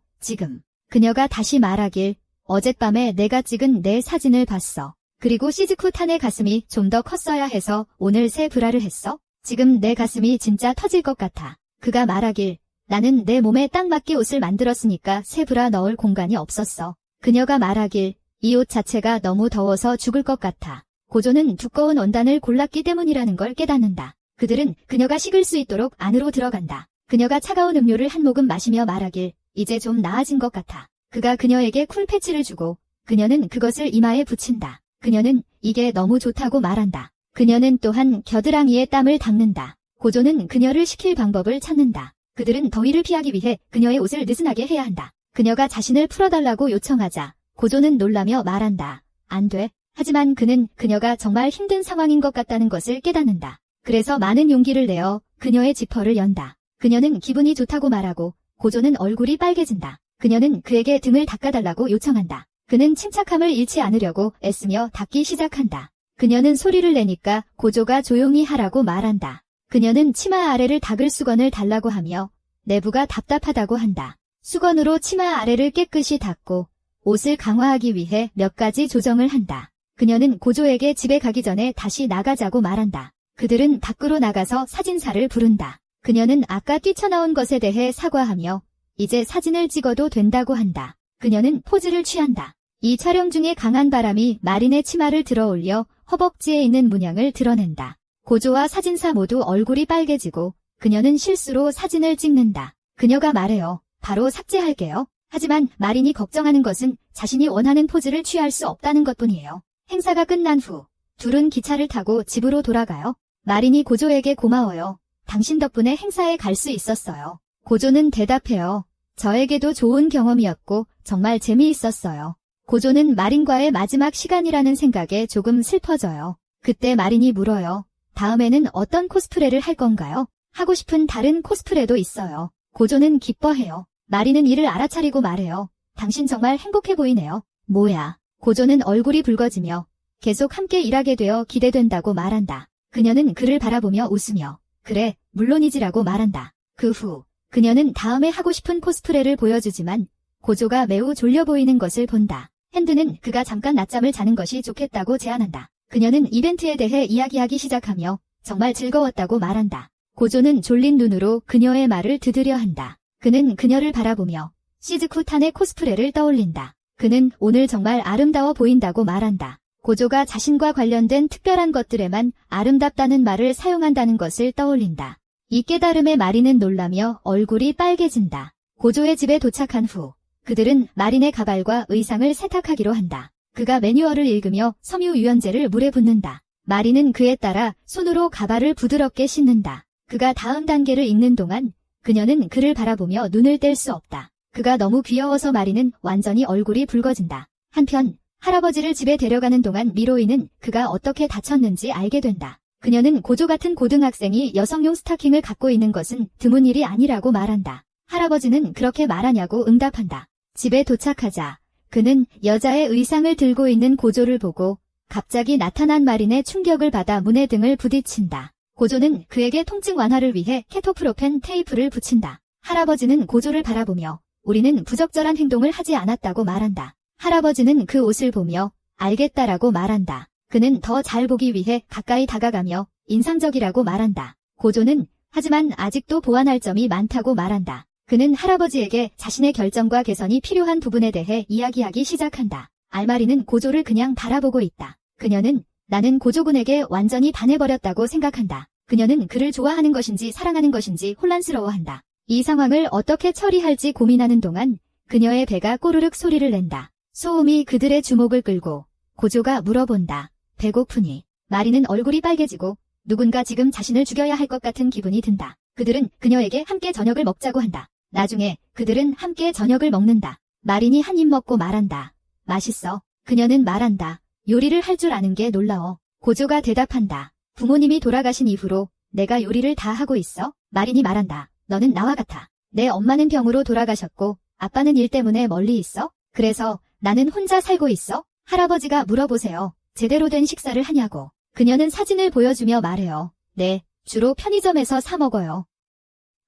지금. 그녀가 다시 말하길 어젯밤에 내가 찍은 내 사진을 봤어. 그리고 시즈쿠 탄의 가슴이 좀 더 컸어야 해서 오늘 새 브라를 했어? 지금 내 가슴이 진짜 터질 것 같아. 그가 말하길 나는 내 몸에 딱 맞게 옷을 만들었으니까 새 브라 넣을 공간이 없었어. 그녀가 말하길 이 옷 자체가 너무 더워서 죽을 것 같아. 고조는 두꺼운 원단을 골랐기 때문이라는 걸 깨닫는다. 그들은 그녀가 식을 수 있도록 안으로 들어간다. 그녀가 차가운 음료를 한 모금 마시며 말하길 이제 좀 나아진 것 같아. 그가 그녀에게 쿨패치를 주고 그녀는 그것을 이마에 붙인다. 그녀는 이게 너무 좋다고 말한다. 그녀는 또한 겨드랑이에 땀을 닦는다. 고조는 그녀를 식힐 방법을 찾는다. 그들은 더위를 피하기 위해 그녀의 옷을 느슨하게 해야 한다. 그녀가 자신을 풀어달라고 요청하자 고조는 놀라며 말한다. 안 돼. 하지만 그는 그녀가 정말 힘든 상황인 것 같다는 것을 깨닫는다. 그래서 많은 용기를 내어 그녀의 지퍼를 연다. 그녀는 기분이 좋다고 말하고 고조는 얼굴이 빨개진다. 그녀는 그에게 등을 닦아달라고 요청한다. 그는 침착함을 잃지 않으려고 애쓰며 닦기 시작한다. 그녀는 소리를 내니까 고조가 조용히 하라고 말한다. 그녀는 치마 아래를 닦을 수건을 달라고 하며 내부가 답답하다고 한다. 수건으로 치마 아래를 깨끗이 닦고 옷을 강화하기 위해 몇 가지 조정을 한다. 그녀는 고조에게 집에 가기 전에 다시 나가자고 말한다. 그들은 밖으로 나가서 사진사를 부른다. 그녀는 아까 뛰쳐나온 것에 대해 사과하며 이제 사진을 찍어도 된다고 한다. 그녀는 포즈를 취한다. 이 촬영 중에 강한 바람이 마린의 치마를 들어올려 허벅지에 있는 문양을 드러낸다. 고조와 사진사 모두 얼굴이 빨개지고 그녀는 실수로 사진을 찍는다. 그녀가 말해요. 바로 삭제할게요. 하지만 마린이 걱정하는 것은 자신이 원하는 포즈를 취할 수 없다는 것뿐이에요. 행사가 끝난 후 둘은 기차를 타고 집으로 돌아가요. 마린이 고조에게 고마워요. 당신 덕분에 행사에 갈 수 있었어요. 고조는 대답해요. 저에게도 좋은 경험이었고 정말 재미있었어요. 고조는 마린과의 마지막 시간이라는 생각에 조금 슬퍼져요. 그때 마린이 물어요. 다음에는 어떤 코스프레를 할 건가요? 하고 싶은 다른 코스프레도 있어요. 고조는 기뻐해요. 마린은 이를 알아차리고 말해요. 당신 정말 행복해 보이네요. 뭐야? 고조는 얼굴이 붉어지며 계속 함께 일하게 되어 기대된다고 말한다. 그녀는 그를 바라보며 웃으며 그래, 물론이지라고 말한다. 그 후 그녀는 다음에 하고 싶은 코스프레를 보여주지만 고조가 매우 졸려 보이는 것을 본다. 핸드는 그가 잠깐 낮잠을 자는 것이 좋겠다고 제안한다. 그녀는 이벤트에 대해 이야기하기 시작하며 정말 즐거웠다고 말한다. 고조는 졸린 눈으로 그녀의 말을 듣으려 한다. 그는 그녀를 바라보며 시즈쿠 탄의 코스프레를 떠올린다. 그는 오늘 정말 아름다워 보인다고 말한다. 고조가 자신과 관련된 특별한 것들에만 아름답다는 말을 사용한다는 것을 떠올린다. 이 깨달음에 마린은 놀라며 얼굴이 빨개진다. 고조의 집에 도착한 후 그들은 마린의 가발과 의상을 세탁하기로 한다. 그가 매뉴얼을 읽으며 섬유 유연제를 물에 붓는다. 마린은 그에 따라 손으로 가발을 부드럽게 씻는다. 그가 다음 단계를 읽는 동안 그녀는 그를 바라보며 눈을 뗄 수 없다. 그가 너무 귀여워서 마린은 완전히 얼굴이 붉어진다. 한편 할아버지를 집에 데려가는 동안 미로이는 그가 어떻게 다쳤는지 알게 된다. 그녀는 고조 같은 고등학생이 여성용 스타킹을 갖고 있는 것은 드문 일이 아니라고 말한다. 할아버지는 그렇게 말하냐고 응답한다. 집에 도착하자 그는 여자의 의상을 들고 있는 고조를 보고 갑자기 나타난 마린의 충격을 받아 문에 등을 부딪힌다. 고조는 그에게 통증 완화를 위해 케토프로펜 테이프를 붙인다. 할아버지는 고조를 바라보며 우리는 부적절한 행동을 하지 않았다고 말한다. 할아버지는 그 옷을 보며 알겠다라고 말한다. 그는 더 잘 보기 위해 가까이 다가가며 인상적이라고 말한다. 고조는 하지만 아직도 보완할 점이 많다고 말한다. 그는 할아버지에게 자신의 결정과 개선이 필요한 부분에 대해 이야기하기 시작한다. 알마리는 고조를 그냥 바라보고 있다. 그녀는 나는 고조군에게 완전히 반해버렸다고 생각한다. 그녀는 그를 좋아하는 것인지 사랑하는 것인지 혼란스러워한다. 이 상황을 어떻게 처리할지 고민하는 동안 그녀의 배가 꼬르륵 소리를 낸다. 소음이 그들의 주목을 끌고 고조가 물어본다. 배고프니? 마리는 얼굴이 빨개지고 누군가 지금 자신을 죽여야 할 것 같은 기분이 든다. 그들은 그녀에게 함께 저녁을 먹자고 한다. 나중에 그들은 함께 저녁을 먹는다. 마린이 한 입 먹고 말한다. 맛있어. 그녀는 말한다. 요리를 할 줄 아는 게 놀라워. 고조가 대답한다. 부모님이 돌아가신 이후로 내가 요리를 다 하고 있어? 마린이 말한다. 너는 나와 같아. 내 엄마는 병으로 돌아가셨고 아빠는 일 때문에 멀리 있어? 그래서 나는 혼자 살고 있어? 할아버지가 물어보세요. 제대로 된 식사를 하냐고. 그녀는 사진을 보여주며 말해요. 네, 주로 편의점에서 사 먹어요.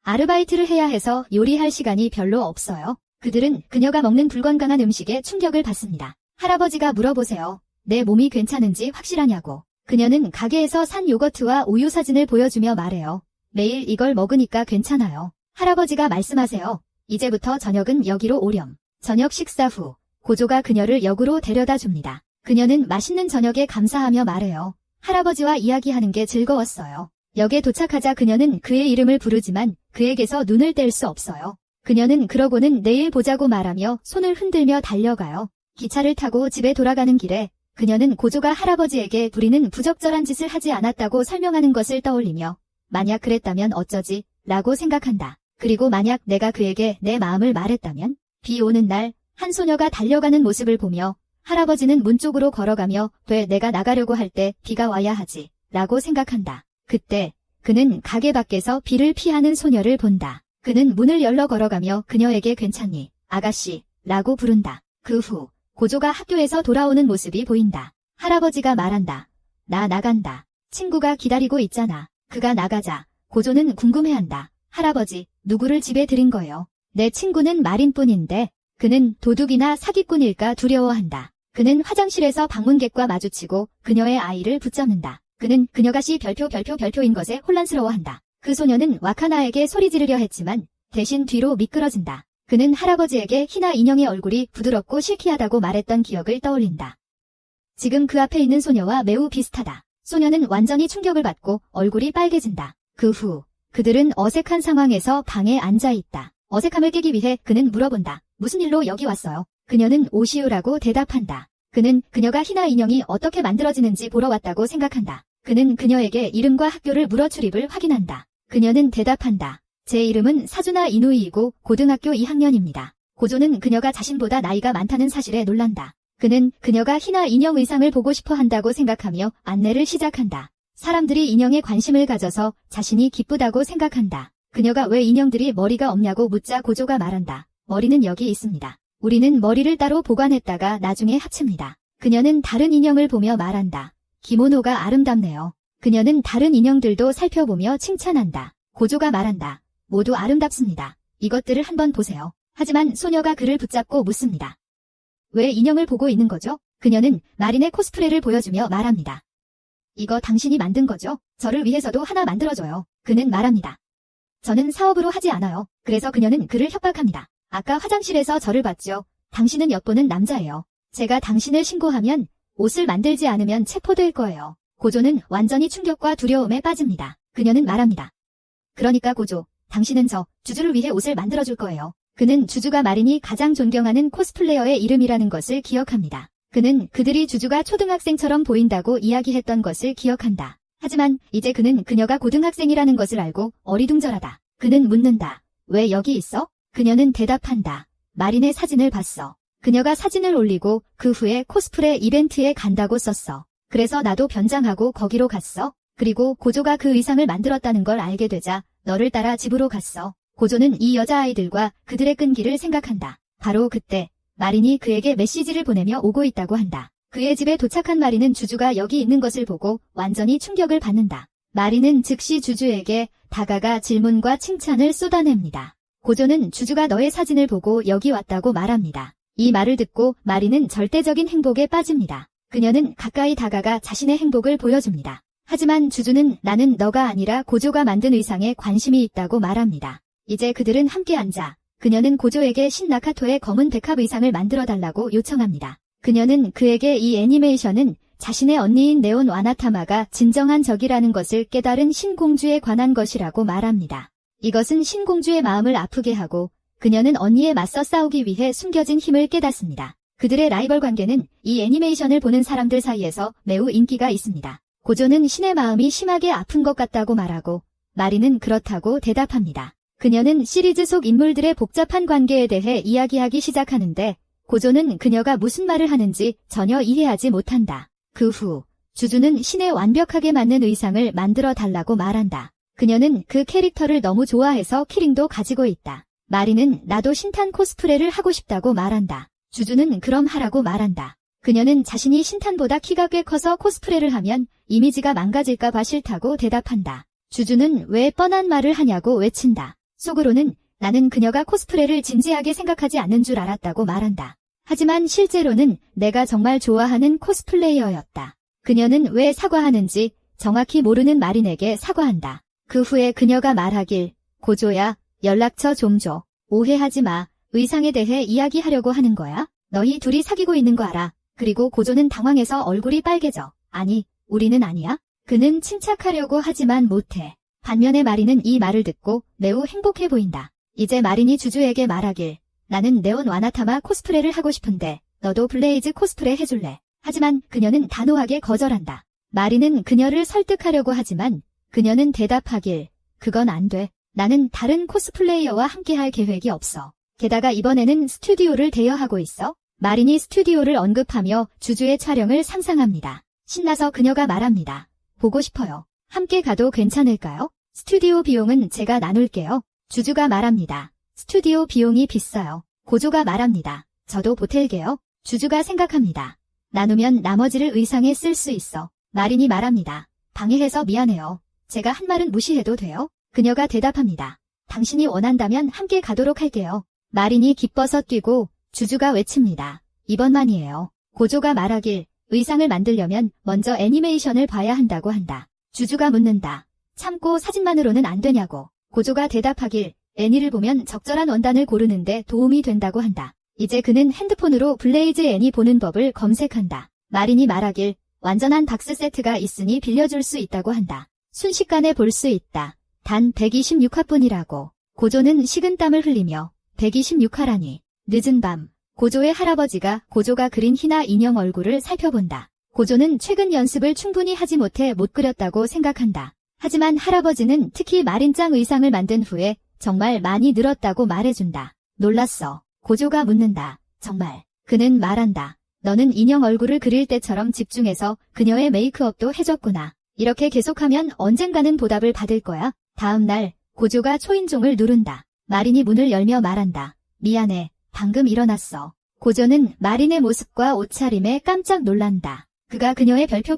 아르바이트를 해야 해서 요리할 시간이 별로 없어요. 그들은 그녀가 먹는 불건강한 음식에 충격을 받습니다. 할아버지가 물어보세요. 내 몸이 괜찮은지 확실하냐고. 그녀는 가게에서 산 요거트와 우유 사진을 보여주며 말해요. 매일 이걸 먹으니까 괜찮아요. 할아버지가 말씀하세요. 이제부터 저녁은 여기로 오렴. 저녁 식사 후 고조가 그녀를 역으로 데려다 줍니다. 그녀는 맛있는 저녁에 감사하며 말해요. 할아버지와 이야기하는 게 즐거웠어요. 역에 도착하자 그녀는 그의 이름을 부르지만 그에게서 눈을 뗄 수 없어요. 그녀는 그러고는 내일 보자고 말하며 손을 흔들며 달려가요. 기차를 타고 집에 돌아가는 길에 그녀는 고조가 할아버지에게 부리는 부적절한 짓을 하지 않았다고 설명하는 것을 떠올리며 만약 그랬다면 어쩌지? 라고 생각한다. 그리고 만약 내가 그에게 내 마음을 말했다면? 비 오는 날 한 소녀가 달려가는 모습을 보며 할아버지는 문 쪽으로 걸어가며 왜 내가 나가려고 할 때 비가 와야 하지? 라고 생각한다. 그때 그는 가게 밖에서 비를 피하는 소녀를 본다. 그는 문을 열러 걸어가며 그녀에게 괜찮니? 아가씨? 라고 부른다. 그 후 고조가 학교에서 돌아오는 모습이 보인다. 할아버지가 말한다. 나 나간다. 친구가 기다리고 있잖아. 그가 나가자 고조는 궁금해한다. 할아버지, 누구를 집에 들인 거예요? 내 친구는 마린뿐인데 그는 도둑이나 사기꾼일까 두려워한다. 그는 화장실에서 방문객과 마주치고 그녀의 아이를 붙잡는다. 그는 그녀가 시 별표인 것에 혼란스러워한다. 그 소녀는 와카나에게 소리 지르려 했지만 대신 뒤로 미끄러진다. 그는 할아버지에게 희나 인형의 얼굴이 부드럽고 실키하다고 말했던 기억을 떠올린다. 지금 그 앞에 있는 소녀와 매우 비슷하다. 소녀는 완전히 충격을 받고 얼굴이 빨개진다. 그 후 그들은 어색한 상황에서 방에 앉아 있다. 어색함을 깨기 위해 그는 물어본다. 무슨 일로 여기 왔어요? 그녀는 오시우라고 대답한다. 그는 그녀가 희나 인형이 어떻게 만들어지는지 보러 왔다고 생각한다. 그는 그녀에게 이름과 학교를 물어 출입을 확인한다. 그녀는 대답한다. 제 이름은 사주나 이누이이고 고등학교 2학년입니다. 고조는 그녀가 자신보다 나이가 많다는 사실에 놀란다. 그는 그녀가 희나 인형 의상을 보고 싶어 한다고 생각하며 안내를 시작한다. 사람들이 인형에 관심을 가져서 자신이 기쁘다고 생각한다. 그녀가 왜 인형들이 머리가 없냐고 묻자 고조가 말한다. 머리는 여기 있습니다. 우리는 머리를 따로 보관했다가 나중에 합칩니다. 그녀는 다른 인형을 보며 말한다. 기모노가 아름답네요. 그녀는 다른 인형들도 살펴보며 칭찬한다. 고조가 말한다. 모두 아름답습니다. 이것들을 한번 보세요. 하지만 소녀가 그를 붙잡고 묻습니다. 왜 인형을 보고 있는 거죠? 그녀는 마린의 코스프레를 보여주며 말합니다. 이거 당신이 만든 거죠? 저를 위해서도 하나 만들어줘요. 그는 말합니다. 저는 사업으로 하지 않아요. 그래서 그녀는 그를 협박합니다. 아까 화장실에서 저를 봤죠? 당신은 엿보는 남자예요. 제가 당신을 신고하면 옷을 만들지 않으면 체포될 거예요. 고조는 완전히 충격과 두려움에 빠집니다. 그녀는 말합니다. 그러니까 고조, 당신은 저 주주를 위해 옷을 만들어줄 거예요. 그는 주주가 마린이 가장 존경하는 코스플레이어의 이름이라는 것을 기억합니다. 그는 그들이 주주가 초등학생처럼 보인다고 이야기했던 것을 기억한다. 하지만 이제 그는 그녀가 고등학생이라는 것을 알고 어리둥절하다. 그는 묻는다. 왜 여기 있어? 그녀는 대답한다. 마린의 사진을 봤어. 그녀가 사진을 올리고 그 후에 코스프레 이벤트에 간다고 썼어. 그래서 나도 변장하고 거기로 갔어. 그리고 고조가 그 의상을 만들었다는 걸 알게 되자 너를 따라 집으로 갔어. 고조는 이 여자아이들과 그들의 끈기를 생각한다. 바로 그때 마린이 그에게 메시지를 보내며 오고 있다고 한다. 그의 집에 도착한 마린은 주주가 여기 있는 것을 보고 완전히 충격을 받는다. 마린은 즉시 주주에게 다가가 질문과 칭찬을 쏟아냅니다. 고조는 주주가 너의 사진을 보고 여기 왔다고 말합니다. 이 말을 듣고 마린은 절대적인 행복에 빠집니다. 그녀는 가까이 다가가 자신의 행복을 보여줍니다. 하지만 주주는 나는 너가 아니라 고조가 만든 의상에 관심이 있다고 말합니다. 이제 그들은 함께 앉아 그녀는 고조에게 신나카토의 검은 백합 의상을 만들어달라고 요청합니다. 그녀는 그에게 이 애니메이션은 자신의 언니인 네온 와나타마가 진정한 적이라는 것을 깨달은 신공주에 관한 것이라고 말합니다. 이것은 신공주의 마음을 아프게 하고 그녀는 언니에 맞서 싸우기 위해 숨겨진 힘을 깨닫습니다. 그들의 라이벌 관계는 이 애니메이션을 보는 사람들 사이에서 매우 인기가 있습니다. 고조는 신의 마음이 심하게 아픈 것 같다고 말하고 마리는 그렇다고 대답합니다. 그녀는 시리즈 속 인물들의 복잡한 관계에 대해 이야기하기 시작하는데 고조는 그녀가 무슨 말을 하는지 전혀 이해하지 못한다. 그 후 주주는 신에 완벽하게 맞는 의상을 만들어 달라고 말한다. 그녀는 그 캐릭터를 너무 좋아해서 키링도 가지고 있다. 마리는 나도 신탄 코스프레를 하고 싶다고 말한다. 주주는 그럼 하라고 말한다. 그녀는 자신이 신탄보다 키가 꽤 커서 코스프레를 하면 이미지가 망가질까 봐 싫다고 대답한다. 주주는 왜 뻔한 말을 하냐고 외친다. 속으로는 나는 그녀가 코스프레를 진지하게 생각하지 않는 줄 알았다고 말한다. 하지만 실제로는 내가 정말 좋아하는 코스플레이어였다. 그녀는 왜 사과하는지 정확히 모르는 마린에게 사과한다. 그 후에 그녀가 말하길, 고조야, 연락처 좀 줘. 오해하지 마. 의상에 대해 이야기하려고 하는 거야? 너희 둘이 사귀고 있는 거 알아. 그리고 고조는 당황해서 얼굴이 빨개져. 아니, 우리는 아니야? 그는 침착하려고 하지만 못해. 반면에 마린은 이 말을 듣고 매우 행복해 보인다. 이제 마린이 주주에게 말하길, 나는 네온 와나타마 코스프레를 하고 싶은데 너도 블레이즈 코스프레 해줄래? 하지만 그녀는 단호하게 거절한다. 마린은 그녀를 설득하려고 하지만 그녀는 대답하길, 그건 안 돼. 나는 다른 코스플레이어와 함께할 계획이 없어. 게다가 이번에는 스튜디오를 대여하고 있어. 마린이 스튜디오를 언급하며 주주의 촬영을 상상합니다. 신나서 그녀가 말합니다. 보고 싶어요. 함께 가도 괜찮을까요? 스튜디오 비용은 제가 나눌게요. 주주가 말합니다. 스튜디오 비용이 비싸요. 고조가 말합니다. 저도 보탤게요. 주주가 생각합니다. 나누면 나머지를 의상에 쓸 수 있어. 마린이 말합니다. 방해해서 미안해요. 제가 한 말은 무시해도 돼요? 그녀가 대답합니다. 당신이 원한다면 함께 가도록 할게요. 마린이 기뻐서 뛰고 주주가 외칩니다. 이번만이에요. 고조가 말하길, 의상을 만들려면 먼저 애니메이션을 봐야 한다고 한다. 주주가 묻는다. 참고 사진만으로는 안 되냐고. 고조가 대답하길, 애니를 보면 적절한 원단을 고르는데 도움이 된다고 한다. 이제 그는 핸드폰으로 블레이즈 애니 보는 법을 검색한다. 마린이 말하길, 완전한 박스 세트가 있으니 빌려줄 수 있다고 한다. 순식간에 볼 수 있다. 단 126화뿐이라고. 고조는 식은땀을 흘리며 126화라니. 늦은 밤, 고조의 할아버지가 고조가 그린 희나 인형 얼굴을 살펴본다. 고조는 최근 연습을 충분히 하지 못해 못 그렸다고 생각한다. 하지만 할아버지는 특히 마린짱 의상을 만든 후에 정말 많이 늘었다고 말해준다. 놀랐어. 고조가 묻는다. 정말. 그는 말한다. 너는 인형 얼굴을 그릴 때처럼 집중해서 그녀의 메이크업도 해줬구나. 이렇게 계속하면 언젠가는 보답을 받을 거야. 다음 날, 고조가 초인종을 누른다. 마린이 문을 열며 말한다. 미안해. 방금 일어났어. 고조는 마린의 모습과 옷차림에 깜짝 놀란다. 그가 그녀의 별표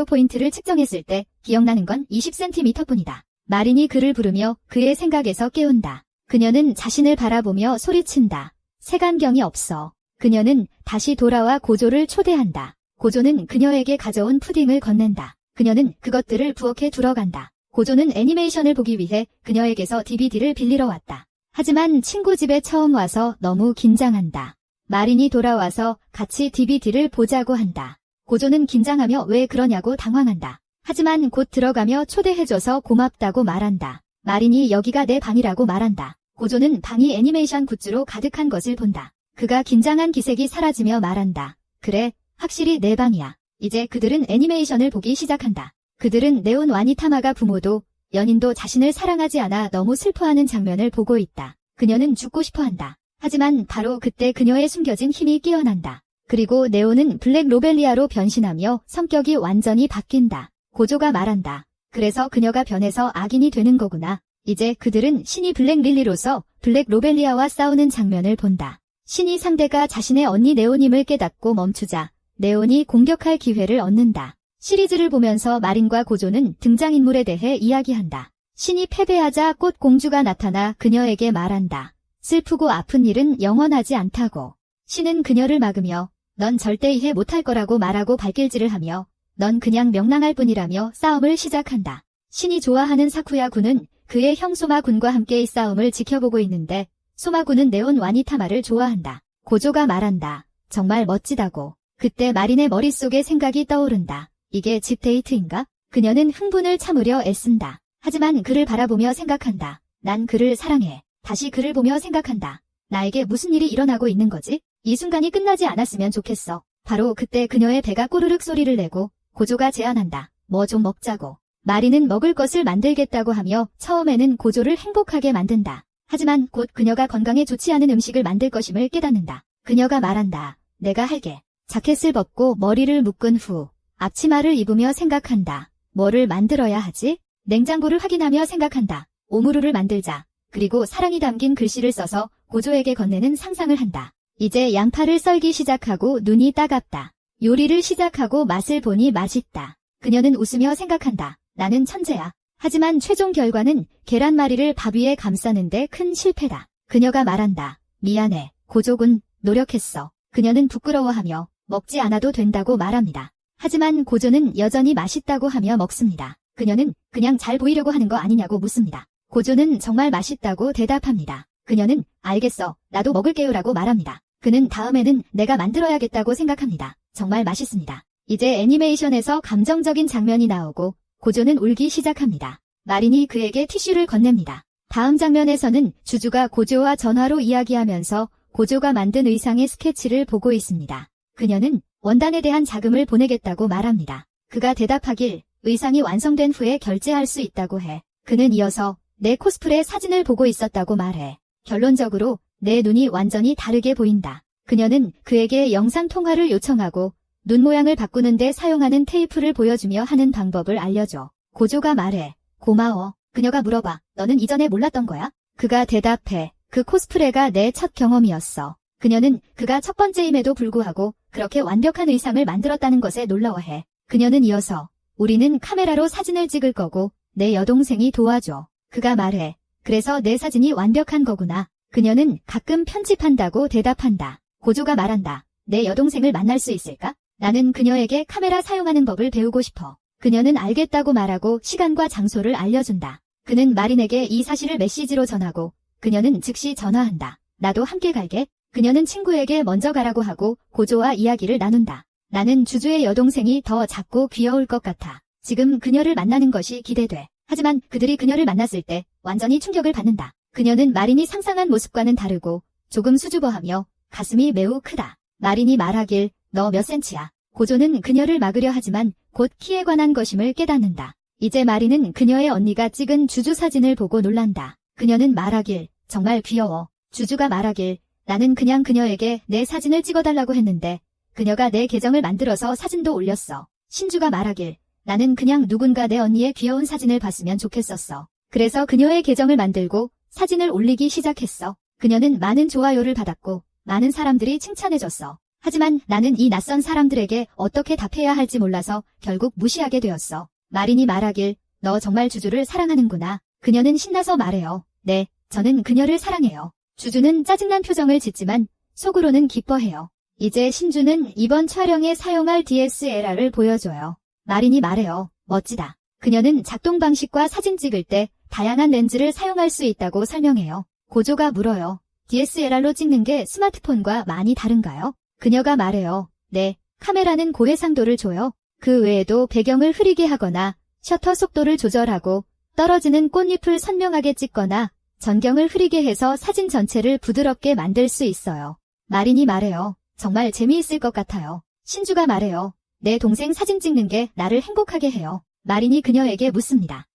포인트를 측정했을 때 기억나는 건 20cm뿐이다. 마린이 그를 부르며 그의 생각에서 깨운다. 그녀는 자신을 바라보며 소리친다. 색안경이 없어. 그녀는 다시 돌아와 고조를 초대한다. 고조는 그녀에게 가져온 푸딩을 건넨다. 그녀는 그것들을 부엌에 두러 간다. 고조는 애니메이션을 보기 위해 그녀에게서 DVD를 빌리러 왔다. 하지만 친구 집에 처음 와서 너무 긴장한다. 마린이 돌아와서 같이 DVD를 보자고 한다. 고조는 긴장하며 왜 그러냐고 당황한다. 하지만 곧 들어가며 초대해줘서 고맙다고 말한다. 마린이 여기가 내 방이라고 말한다. 고조는 방이 애니메이션 굿즈로 가득한 것을 본다. 그가 긴장한 기색이 사라지며 말한다. 그래, 확실히 내 방이야. 이제 그들은 애니메이션을 보기 시작한다. 그들은 네온 와니타마가 부모도 연인도 자신을 사랑하지 않아 너무 슬퍼하는 장면을 보고 있다. 그녀는 죽고 싶어한다. 하지만 바로 그때 그녀의 숨겨진 힘이 깨어난다. 그리고 네온은 블랙 로벨리아로 변신하며 성격이 완전히 바뀐다. 고조가 말한다. 그래서 그녀가 변해서 악인이 되는 거구나. 이제 그들은 신이 블랙 릴리로서 블랙 로벨리아와 싸우는 장면을 본다. 신이 상대가 자신의 언니 네온임을 깨닫고 멈추자 네온이 공격할 기회를 얻는다. 시리즈를 보면서 마린과 고조는 등장인물에 대해 이야기한다. 신이 패배하자 꽃 공주가 나타나 그녀에게 말한다. 슬프고 아픈 일은 영원하지 않다고. 신은 그녀를 막으며 넌 절대 이해 못할 거라고 말하고 발길질을 하며 넌 그냥 명랑할 뿐이라며 싸움을 시작한다. 신이 좋아하는 사쿠야 군은 그의 형 소마 군과 함께 이 싸움을 지켜보고 있는데 소마 군은 네온 와니타마를 좋아한다. 고조가 말한다. 정말 멋지다고. 그때 마린의 머릿속에 생각이 떠오른다. 이게 집 데이트인가? 그녀는 흥분을 참으려 애쓴다. 하지만 그를 바라보며 생각한다. 난 그를 사랑해. 다시 그를 보며 생각한다. 나에게 무슨 일이 일어나고 있는 거지? 이 순간이 끝나지 않았으면 좋겠어. 바로 그때 그녀의 배가 꼬르륵 소리를 내고 고조가 제안한다. 뭐 좀 먹자고. 마린은 먹을 것을 만들겠다고 하며 처음에는 고조를 행복하게 만든다. 하지만 곧 그녀가 건강에 좋지 않은 음식을 만들 것임을 깨닫는다. 그녀가 말한다. 내가 할게. 자켓을 벗고 머리를 묶은 후 앞치마를 입으며 생각한다. 뭐를 만들어야 하지? 냉장고를 확인하며 생각한다. 오므루를 만들자. 그리고 사랑이 담긴 글씨를 써서 고조에게 건네는 상상을 한다. 이제 양파를 썰기 시작하고 눈이 따갑다. 요리를 시작하고 맛을 보니 맛있다. 그녀는 웃으며 생각한다. 나는 천재야. 하지만 최종 결과는 계란말이를 밥 위에 감싸는데 큰 실패다. 그녀가 말한다. 미안해. 고조군, 노력했어. 그녀는 부끄러워하며 먹지 않아도 된다고 말합니다. 하지만 고조는 여전히 맛있다고 하며 먹습니다. 그녀는 그냥 잘 보이려고 하는 거 아니냐고 묻습니다. 고조는 정말 맛있다고 대답합니다. 그녀는 알겠어. 나도 먹을게요라고 말합니다. 그는 다음에는 내가 만들어야겠다고 생각합니다. 정말 맛있습니다. 이제 애니메이션에서 감정적인 장면이 나오고 고조는 울기 시작합니다. 마린이 그에게 티슈를 건넵니다. 다음 장면에서는 주주가 고조와 전화로 이야기하면서 고조가 만든 의상의 스케치를 보고 있습니다. 그녀는 원단에 대한 자금을 보내겠다고 말합니다. 그가 대답하길 의상이 완성된 후에 결제할 수 있다고 해. 그는 이어서 내 코스프레 사진을 보고 있었다고 말해. 결론적으로 내 눈이 완전히 다르게 보인다. 그녀는 그에게 영상통화를 요청하고 눈 모양을 바꾸는데 사용하는 테이프를 보여주며 하는 방법을 알려줘. 고조가 말해. 고마워. 그녀가 물어봐. 너는 이전에 몰랐던 거야? 그가 대답해. 그 코스프레가 내 첫 경험이었어. 그녀는 그가 첫 번째임에도 불구하고 그렇게 완벽한 의상을 만들었다는 것에 놀라워해. 그녀는 이어서 우리는 카메라로 사진을 찍을 거고 내 여동생이 도와줘. 그가 말해. 그래서 내 사진이 완벽한 거구나. 그녀는 가끔 편집한다고 대답한다. 고조가 말한다. 내 여동생을 만날 수 있을까? 나는 그녀에게 카메라 사용하는 법을 배우고 싶어. 그녀는 알겠다고 말하고 시간과 장소를 알려준다. 그는 마린에게 이 사실을 메시지로 전하고 그녀는 즉시 전화한다. 나도 함께 갈게. 그녀는 친구에게 먼저 가라고 하고 고조와 이야기를 나눈다. 나는 주주의 여동생이 더 작고 귀여울 것 같아. 지금 그녀를 만나는 것이 기대돼. 하지만 그들이 그녀를 만났을 때 완전히 충격을 받는다. 그녀는 마린이 상상한 모습과는 다르고 조금 수줍어하며 가슴이 매우 크다. 마린이 말하길 너 몇 센치야. 고조는 그녀를 막으려 하지만 곧 키에 관한 것임을 깨닫는다. 이제 마린은 그녀의 언니가 찍은 주주 사진을 보고 놀란다. 그녀는 말하길 정말 귀여워. 주주가 말하길 나는 그냥 그녀에게 내 사진을 찍어달라고 했는데 그녀가 내 계정을 만들어서 사진도 올렸어. 신주가 말하길 나는 그냥 누군가 내 언니의 귀여운 사진을 봤으면 좋겠었어. 그래서 그녀의 계정을 만들고 사진을 올리기 시작했어. 그녀는 많은 좋아요를 받았고 많은 사람들이 칭찬해줬어. 하지만 나는 이 낯선 사람들에게 어떻게 답해야 할지 몰라서 결국 무시하게 되었어. 마린이 말하길 너 정말 주주를 사랑하는구나. 그녀는 신나서 말해요. 네, 저는 그녀를 사랑해요. 주주는 짜증난 표정을 짓지만 속으로는 기뻐해요. 이제 신주는 이번 촬영에 사용할 DSLR을 보여줘요. 마린이 말해요. 멋지다. 그녀는 작동 방식과 사진 찍을 때 다양한 렌즈를 사용할 수 있다고 설명해요. 고조가 물어요. DSLR로 찍는 게 스마트폰과 많이 다른가요? 그녀가 말해요. 네, 카메라는 고해상도를 줘요. 그 외에도 배경을 흐리게 하거나 셔터 속도를 조절하고 떨어지는 꽃잎을 선명하게 찍거나 전경을 흐리게 해서 사진 전체를 부드럽게 만들 수 있어요. 마린이 말해요. 정말 재미있을 것 같아요. 신주가 말해요. 내 동생 사진 찍는 게 나를 행복하게 해요. 마린이 그녀에게 묻습니다.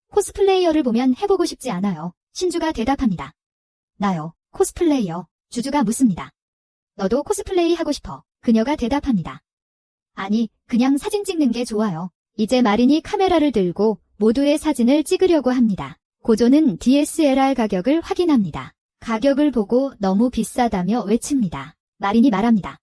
코스플레이어를 보면 해보고 싶지 않아요. 신주가 대답합니다. 나요, 코스플레이어. 주주가 묻습니다. 너도 코스플레이 하고 싶어. 그녀가 대답합니다. 아니, 그냥 사진 찍는 게 좋아요. 이제 마린이 카메라를 들고 모두의 사진을 찍으려고 합니다. 고조는 DSLR 가격을 확인합니다. 가격을 보고 너무 비싸다며 외칩니다. 마린이 말합니다.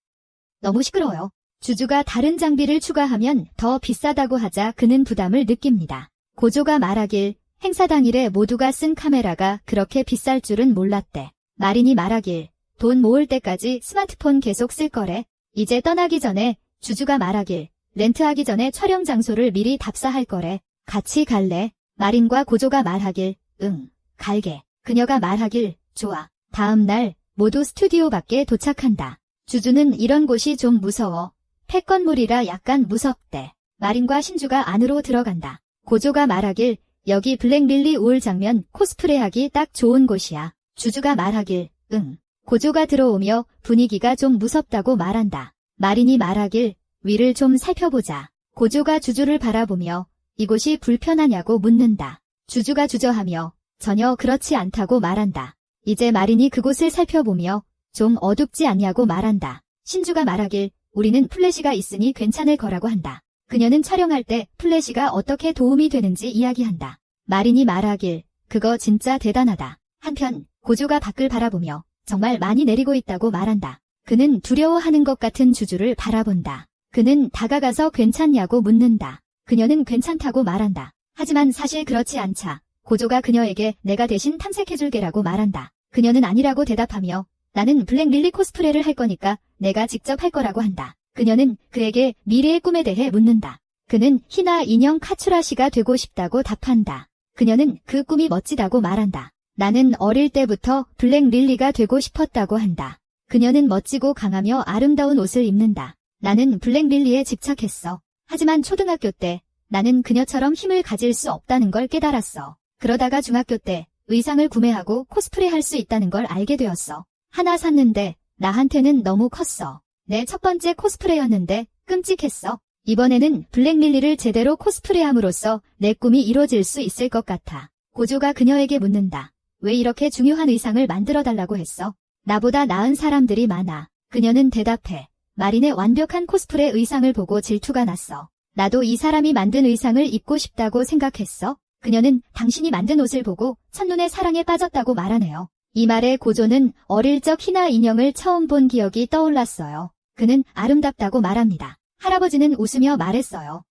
너무 시끄러워요. 주주가 다른 장비를 추가하면 더 비싸다고 하자 그는 부담을 느낍니다. 고조가 말하길 행사 당일에 모두가 쓴 카메라가 그렇게 비쌀 줄은 몰랐대. 마린이 말하길 돈 모을 때까지 스마트폰 계속 쓸 거래. 이제 떠나기 전에 주주가 말하길 렌트하기 전에 촬영 장소를 미리 답사할 거래. 같이 갈래? 마린과 고조가 말하길 응, 갈게. 그녀가 말하길 좋아. 다음 날 모두 스튜디오 밖에 도착한다. 주주는 이런 곳이 좀 무서워. 폐건물이라 약간 무섭대. 마린과 신주가 안으로 들어간다. 고조가 말하길 여기 블랙릴리 우울 장면 코스프레하기 딱 좋은 곳이야. 주주가 말하길 응. 고조가 들어오며 분위기가 좀 무섭다고 말한다. 마린이 말하길 위를 좀 살펴보자. 고조가 주주를 바라보며 이곳이 불편하냐고 묻는다. 주주가 주저하며 전혀 그렇지 않다고 말한다. 이제 마린이 그곳을 살펴보며 좀 어둡지 않냐고 말한다. 신주가 말하길 우리는 플래시가 있으니 괜찮을 거라고 한다. 그녀는 촬영할 때 플래시가 어떻게 도움이 되는지 이야기한다. 마린이 말하길, 그거 진짜 대단하다. 한편 고조가 밖을 바라보며 정말 많이 내리고 있다고 말한다. 그는 두려워하는 것 같은 주주를 바라본다. 그는 다가가서 괜찮냐고 묻는다. 그녀는 괜찮다고 말한다. 하지만 사실 그렇지 않자 고조가 그녀에게 내가 대신 탐색해줄게라고 말한다. 그녀는 아니라고 대답하며 나는 블랙 릴리 코스프레를 할 거니까 내가 직접 할 거라고 한다. 그녀는 그에게 미래의 꿈에 대해 묻는다. 그는 희나 인형 카츠라시가 되고 싶다고 답한다. 그녀는 그 꿈이 멋지다고 말한다. 나는 어릴 때부터 블랙 릴리가 되고 싶었다고 한다. 그녀는 멋지고 강하며 아름다운 옷을 입는다. 나는 블랙 릴리에 집착했어. 하지만 초등학교 때 나는 그녀처럼 힘을 가질 수 없다는 걸 깨달았어. 그러다가 중학교 때 의상을 구매하고 코스프레 할 수 있다는 걸 알게 되었어. 하나 샀는데 나한테는 너무 컸어. 내 첫 번째 코스프레였는데 끔찍했어. 이번에는 블랙 릴리를 제대로 코스프레함으로써 내 꿈이 이루어질 수 있을 것 같아. 고조가 그녀에게 묻는다. 왜 이렇게 중요한 의상을 만들어달라고 했어? 나보다 나은 사람들이 많아. 그녀는 대답해. 마린의 완벽한 코스프레 의상을 보고 질투가 났어. 나도 이 사람이 만든 의상을 입고 싶다고 생각했어. 그녀는 당신이 만든 옷을 보고 첫눈에 사랑에 빠졌다고 말하네요. 이 말에 고조는 어릴 적 희나 인형을 처음 본 기억이 떠올랐어요. 그는 아름답다고 말합니다. 할아버지는 웃으며 말했어요.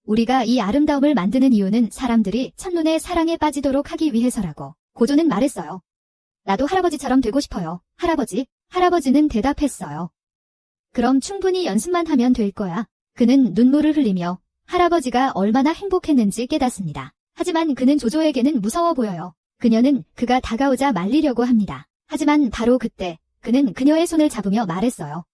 우리가 이 아름다움을 만드는 이유는 사람들이 첫눈에 사랑에 빠지도록 하기 위해서라고. 고조는 말했어요. 나도 할아버지처럼 되고 싶어요. 할아버지. 할아버지는 대답했어요. 그럼 충분히 연습만 하면 될 거야. 그는 눈물을 흘리며 할아버지가 얼마나 행복했는지 깨닫습니다. 하지만 그는 조조에게는 무서워 보여요. 그녀는 그가 다가오자 말리려고 합니다. 하지만 바로 그때 그는 그녀의 손을 잡으며 말했어요.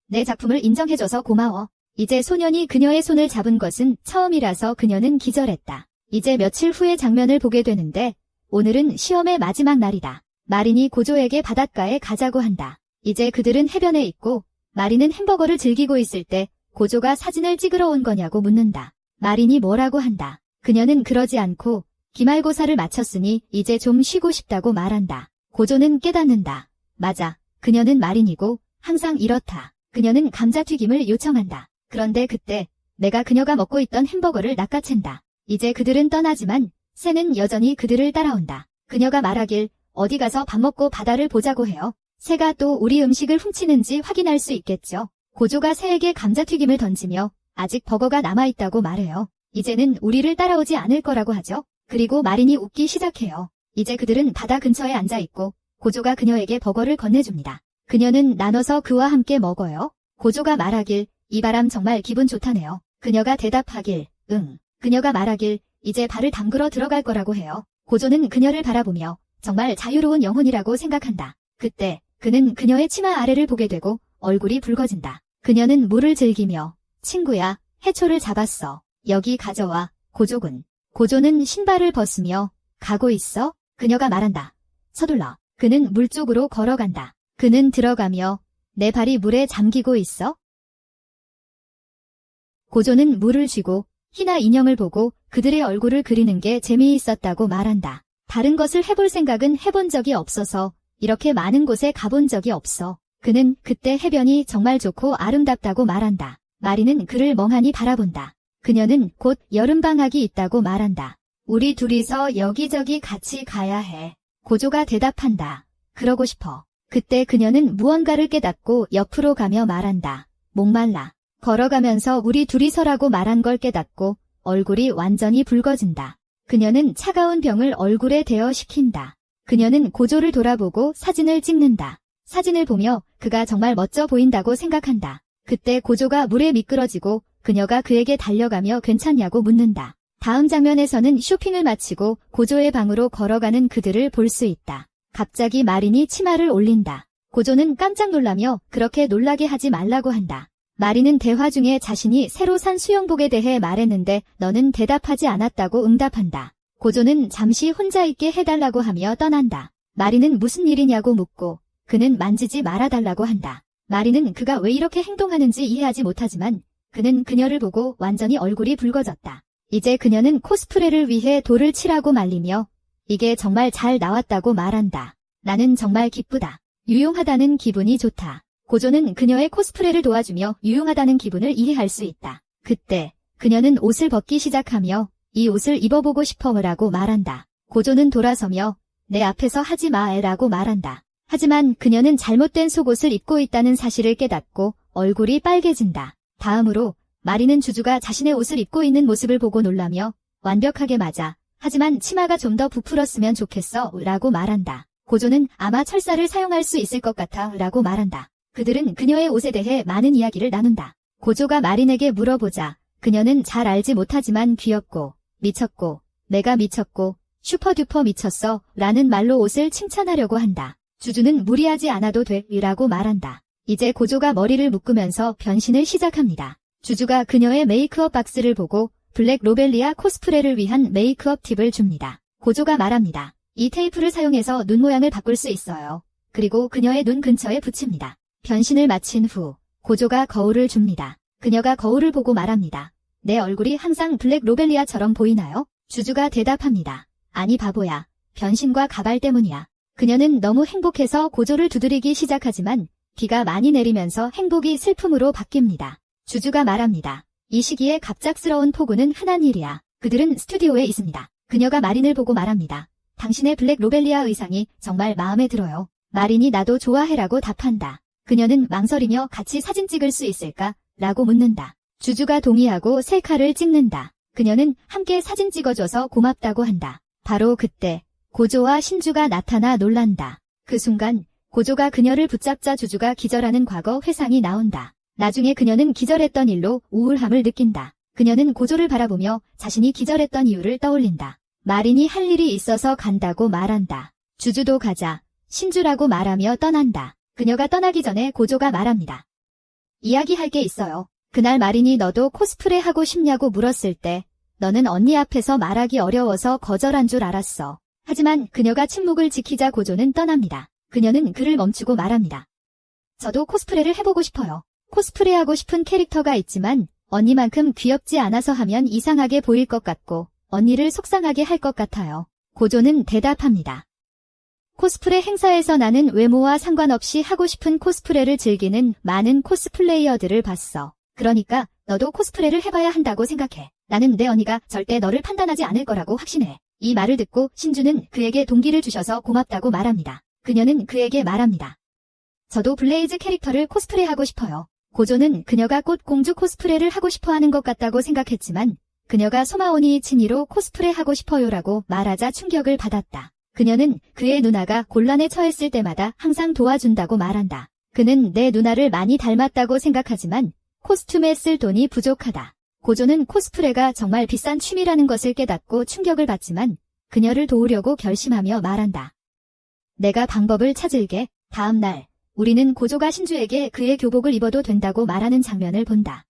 내 작품을 인정해줘서 고마워. 이제 소년이 그녀의 손을 잡은 것은 처음이라서 그녀는 기절했다. 이제 며칠 후의 장면을 보게 되는데 오늘은 시험의 마지막 날이다. 마린이 고조에게 바닷가에 가자고 한다. 이제 그들은 해변에 있고 마린은 햄버거를 즐기고 있을 때 고조가 사진을 찍으러 온 거냐고 묻는다. 마린이 뭐라고 한다. 그녀는 그러지 않고 기말고사를 마쳤으니 이제 좀 쉬고 싶다고 말한다. 고조는 깨닫는다. 맞아. 그녀는 마린이고 항상 이렇다. 그녀는 감자튀김을 요청한다. 그런데 그때 내가 그녀가 먹고 있던 햄버거를 낚아챈다. 이제 그들은 떠나지만 새는 여전히 그들을 따라온다. 그녀가 말하길 어디 가서 밥 먹고 바다를 보자고 해요. 새가 또 우리 음식을 훔치는지 확인할 수 있겠죠. 고조가 새에게 감자튀김을 던지며 아직 버거가 남아있다고 말해요. 이제는 우리를 따라오지 않을 거라고 하죠. 그리고 마린이 웃기 시작해요. 이제 그들은 바다 근처에 앉아있고 고조가 그녀에게 버거를 건네줍니다. 그녀는 나눠서 그와 함께 먹어요. 고조가 말하길 이 바람 정말 기분 좋다네요. 그녀가 대답하길 응. 그녀가 말하길 이제 발을 담그러 들어갈 거라고 해요. 고조는 그녀를 바라보며 정말 자유로운 영혼이라고 생각한다. 그때 그는 그녀의 치마 아래를 보게 되고 얼굴이 붉어진다. 그녀는 물을 즐기며 친구야, 해초를 잡았어. 여기 가져와. 고조군. 고조는 신발을 벗으며 가고 있어? 그녀가 말한다. 서둘러. 그는 물 쪽으로 걸어간다. 그는 들어가며 내 발이 물에 잠기고 있어? 고조는 물을 쥐고 희나 인형을 보고 그들의 얼굴을 그리는 게 재미있었다고 말한다. 다른 것을 해볼 생각은 해본 적이 없어서 이렇게 많은 곳에 가본 적이 없어. 그는 그때 해변이 정말 좋고 아름답다고 말한다. 마리는 그를 멍하니 바라본다. 그녀는 곧 여름방학이 있다고 말한다. 우리 둘이서 여기저기 같이 가야 해. 고조가 대답한다. 그러고 싶어. 그때 그녀는 무언가를 깨닫고 옆으로 가며 말한다. 목말라. 걸어가면서 우리 둘이서라고 말한 걸 깨닫고 얼굴이 완전히 붉어진다. 그녀는 차가운 병을 얼굴에 대어 식힌다. 그녀는 고조를 돌아보고 사진을 찍는다. 사진을 보며 그가 정말 멋져 보인다고 생각한다. 그때 고조가 물에 미끄러지고 그녀가 그에게 달려가며 괜찮냐고 묻는다. 다음 장면에서는 쇼핑을 마치고 고조의 방으로 걸어가는 그들을 볼 수 있다. 갑자기 마린이 치마를 올린다. 고조는 깜짝 놀라며 그렇게 놀라게 하지 말라고 한다. 마린은 대화 중에 자신이 새로 산 수영복에 대해 말했는데 너는 대답하지 않았다고 응답한다. 고조는 잠시 혼자 있게 해달라고 하며 떠난다. 마린은 무슨 일이냐고 묻고 그는 만지지 말아달라고 한다. 마린은 그가 왜 이렇게 행동하는지 이해하지 못하지만 그는 그녀를 보고 완전히 얼굴이 붉어졌다. 이제 그녀는 코스프레를 위해 돌을 칠하고 말리며 이게 정말 잘 나왔다고 말한다. 나는 정말 기쁘다. 유용하다는 기분이 좋다. 고조는 그녀의 코스프레를 도와주며 유용하다는 기분을 이해할 수 있다. 그때 그녀는 옷을 벗기 시작하며 이 옷을 입어보고 싶어라고 말한다. 고조는 돌아서며 내 앞에서 하지 마라고 말한다. 하지만 그녀는 잘못된 속옷을 입고 있다는 사실을 깨닫고 얼굴이 빨개진다. 다음으로 마리는 주주가 자신의 옷을 입고 있는 모습을 보고 놀라며 완벽하게 맞아. 하지만 치마가 좀 더 부풀었으면 좋겠어 라고 말한다. 고조는 아마 철사를 사용할 수 있을 것 같아 라고 말한다. 그들은 그녀의 옷에 대해 많은 이야기를 나눈다. 고조가 마린에게 물어보자 그녀는 잘 알지 못하지만 귀엽고 미쳤고 내가 미쳤고 슈퍼듀퍼 미쳤어 라는 말로 옷을 칭찬하려고 한다. 주주는 무리하지 않아도 돼 라고 말한다. 이제 고조가 머리를 묶으면서 변신을 시작합니다. 주주가 그녀의 메이크업 박스를 보고 블랙 로벨리아 코스프레를 위한 메이크업 팁을 줍니다. 고조가 말합니다. 이 테이프를 사용해서 눈 모양을 바꿀 수 있어요. 그리고 그녀의 눈 근처에 붙입니다. 변신을 마친 후 고조가 거울을 줍니다. 그녀가 거울을 보고 말합니다. 내 얼굴이 항상 블랙 로벨리아처럼 보이나요? 주주가 대답합니다. 아니 바보야. 변신과 가발 때문이야. 그녀는 너무 행복해서 고조를 두드리기 시작하지만 비가 많이 내리면서 행복이 슬픔으로 바뀝니다. 주주가 말합니다. 이 시기에 갑작스러운 폭우는 흔한 일이야. 그들은 스튜디오에 있습니다. 그녀가 마린을 보고 말합니다. 당신의 블랙 로벨리아 의상이 정말 마음에 들어요. 마린이 나도 좋아해라고 답한다. 그녀는 망설이며 같이 사진 찍을 수 있을까? 라고 묻는다. 주주가 동의하고 셀카를 찍는다. 그녀는 함께 사진 찍어줘서 고맙다고 한다. 바로 그때 고조와 신주가 나타나 놀란다. 그 순간 고조가 그녀를 붙잡자 주주가 기절하는 과거 회상이 나온다. 나중에 그녀는 기절했던 일로 우울함을 느낀다. 그녀는 고조를 바라보며 자신이 기절했던 이유를 떠올린다. 마린이 할 일이 있어서 간다고 말한다. 주주도 가자. 신주라고 말하며 떠난다. 그녀가 떠나기 전에 고조가 말합니다. 이야기할 게 있어요. 그날 마린이 너도 코스프레 하고 싶냐고 물었을 때 너는 언니 앞에서 말하기 어려워서 거절한 줄 알았어. 하지만 그녀가 침묵을 지키자 고조는 떠납니다. 그녀는 글을 멈추고 말합니다. 저도 코스프레를 해보고 싶어요. 코스프레하고 싶은 캐릭터가 있지만 언니만큼 귀엽지 않아서 하면 이상하게 보일 것 같고 언니를 속상하게 할 것 같아요. 고조는 대답합니다. 코스프레 행사에서 나는 외모와 상관없이 하고 싶은 코스프레를 즐기는 많은 코스플레이어들을 봤어. 그러니까 너도 코스프레를 해봐야 한다고 생각해. 나는 내 언니가 절대 너를 판단하지 않을 거라고 확신해. 이 말을 듣고 신주는 그에게 동기를 주셔서 고맙다고 말합니다. 그녀는 그에게 말합니다. 저도 블레이즈 캐릭터를 코스프레하고 싶어요. 고조는 그녀가 꽃 공주 코스프레를 하고 싶어 하는 것 같다고 생각했지만 그녀가 소마오니 친이로 코스프레하고 싶어요라고 말하자 충격을 받았다. 그녀는 그의 누나가 곤란에 처했을 때마다 항상 도와준다고 말한다. 그는 내 누나를 많이 닮았다고 생각하지만 코스튬에 쓸 돈이 부족하다. 고조는 코스프레가 정말 비싼 취미라는 것을 깨닫고 충격을 받지만 그녀를 도우려고 결심하며 말한다. 내가 방법을 찾을게. 다음 날 우리는 고조가 신주에게 그의 교복을 입어도 된다고 말하는 장면을 본다.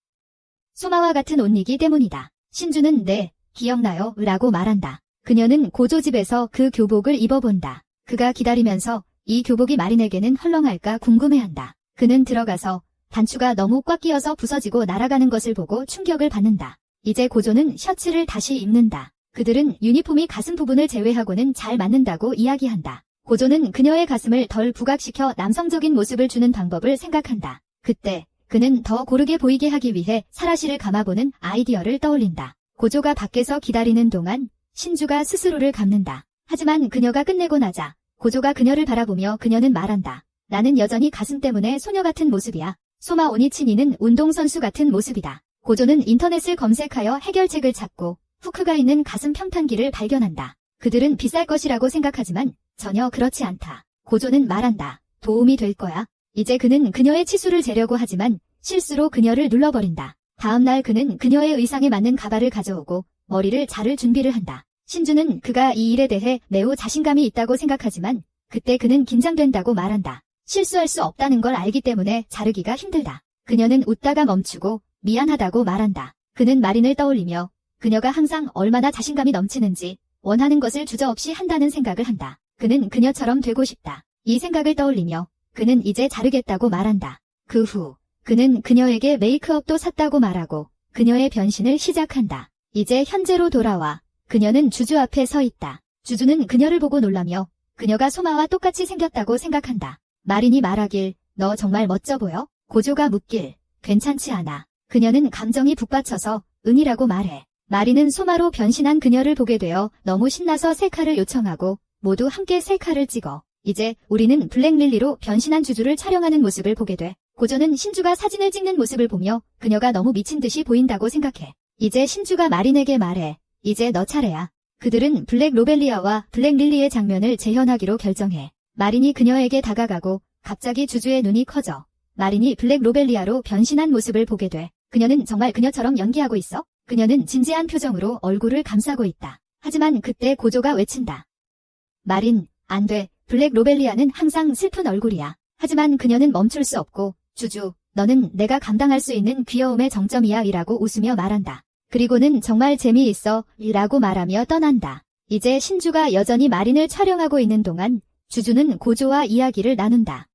소마와 같은 옷이기 때문이다. 신주는 네, 기억나요? 라고 말한다. 그녀는 고조 집에서 그 교복을 입어본다. 그가 기다리면서 이 교복이 마린에게는 헐렁할까 궁금해한다. 그는 들어가서 단추가 너무 꽉 끼어서 부서지고 날아가는 것을 보고 충격을 받는다. 이제 고조는 셔츠를 다시 입는다. 그들은 유니폼이 가슴 부분을 제외하고는 잘 맞는다고 이야기한다. 고조는 그녀의 가슴을 덜 부각시켜 남성적인 모습을 주는 방법을 생각한다. 그때 그는 더 고르게 보이게 하기 위해 사라시를 감아보는 아이디어를 떠올린다. 고조가 밖에서 기다리는 동안 신주가 스스로를 감는다. 하지만 그녀가 끝내고 나자 고조가 그녀를 바라보며 그녀는 말한다. 나는 여전히 가슴 때문에 소녀 같은 모습이야. 소마 오니치니는 운동선수 같은 모습이다. 고조는 인터넷을 검색하여 해결책을 찾고 후크가 있는 가슴 평탄기를 발견한다. 그들은 비쌀 것이라고 생각하지만 전혀 그렇지 않다. 고조는 말한다. 도움이 될 거야. 이제 그는 그녀의 치수를 재려고 하지만 실수로 그녀를 눌러버린다. 다음 날 그는 그녀의 의상에 맞는 가발을 가져오고 머리를 자를 준비를 한다. 신주는 그가 이 일에 대해 매우 자신감이 있다고 생각하지만 그때 그는 긴장된다고 말한다. 실수할 수 없다는 걸 알기 때문에 자르기가 힘들다. 그녀는 웃다가 멈추고 미안하다고 말한다. 그는 마린을 떠올리며 그녀가 항상 얼마나 자신감이 넘치는지 원하는 것을 주저없이 한다는 생각을 한다. 그는 그녀처럼 되고 싶다. 이 생각을 떠올리며 그는 이제 자르겠다고 말한다. 그 후 그는 그녀에게 메이크업도 샀다고 말하고 그녀의 변신을 시작한다. 이제 현재로 돌아와 그녀는 주주 앞에 서 있다. 주주는 그녀를 보고 놀라며 그녀가 소마와 똑같이 생겼다고 생각한다. 마린이 말하길 너 정말 멋져 보여? 고조가 묻길. 괜찮지 않아. 그녀는 감정이 북받쳐서 은이라고 말해. 마리는 소마로 변신한 그녀를 보게 되어 너무 신나서 셀카를 요청하고 모두 함께 셀카를 찍어. 이제 우리는 블랙릴리로 변신한 주주를 촬영하는 모습을 보게 돼. 고조는 신주가 사진을 찍는 모습을 보며 그녀가 너무 미친 듯이 보인다고 생각해. 이제 신주가 마린에게 말해. 이제 너 차례야. 그들은 블랙 로벨리아와 블랙릴리의 장면을 재현하기로 결정해. 마린이 그녀에게 다가가고 갑자기 주주의 눈이 커져. 마린이 블랙 로벨리아로 변신한 모습을 보게 돼. 그녀는 정말 그녀처럼 연기하고 있어? 그녀는 진지한 표정으로 얼굴을 감싸고 있다. 하지만 그때 고조가 외친다. 마린, 안 돼. 블랙 로벨리아는 항상 슬픈 얼굴이야. 하지만 그녀는 멈출 수 없고, 주주, 너는 내가 감당할 수 있는 귀여움의 정점이야 이라고 웃으며 말한다. 그리고는 정말 재미있어 라고 말하며 떠난다. 이제 신주가 여전히 마린을 촬영하고 있는 동안 주주는 고조와 이야기를 나눈다.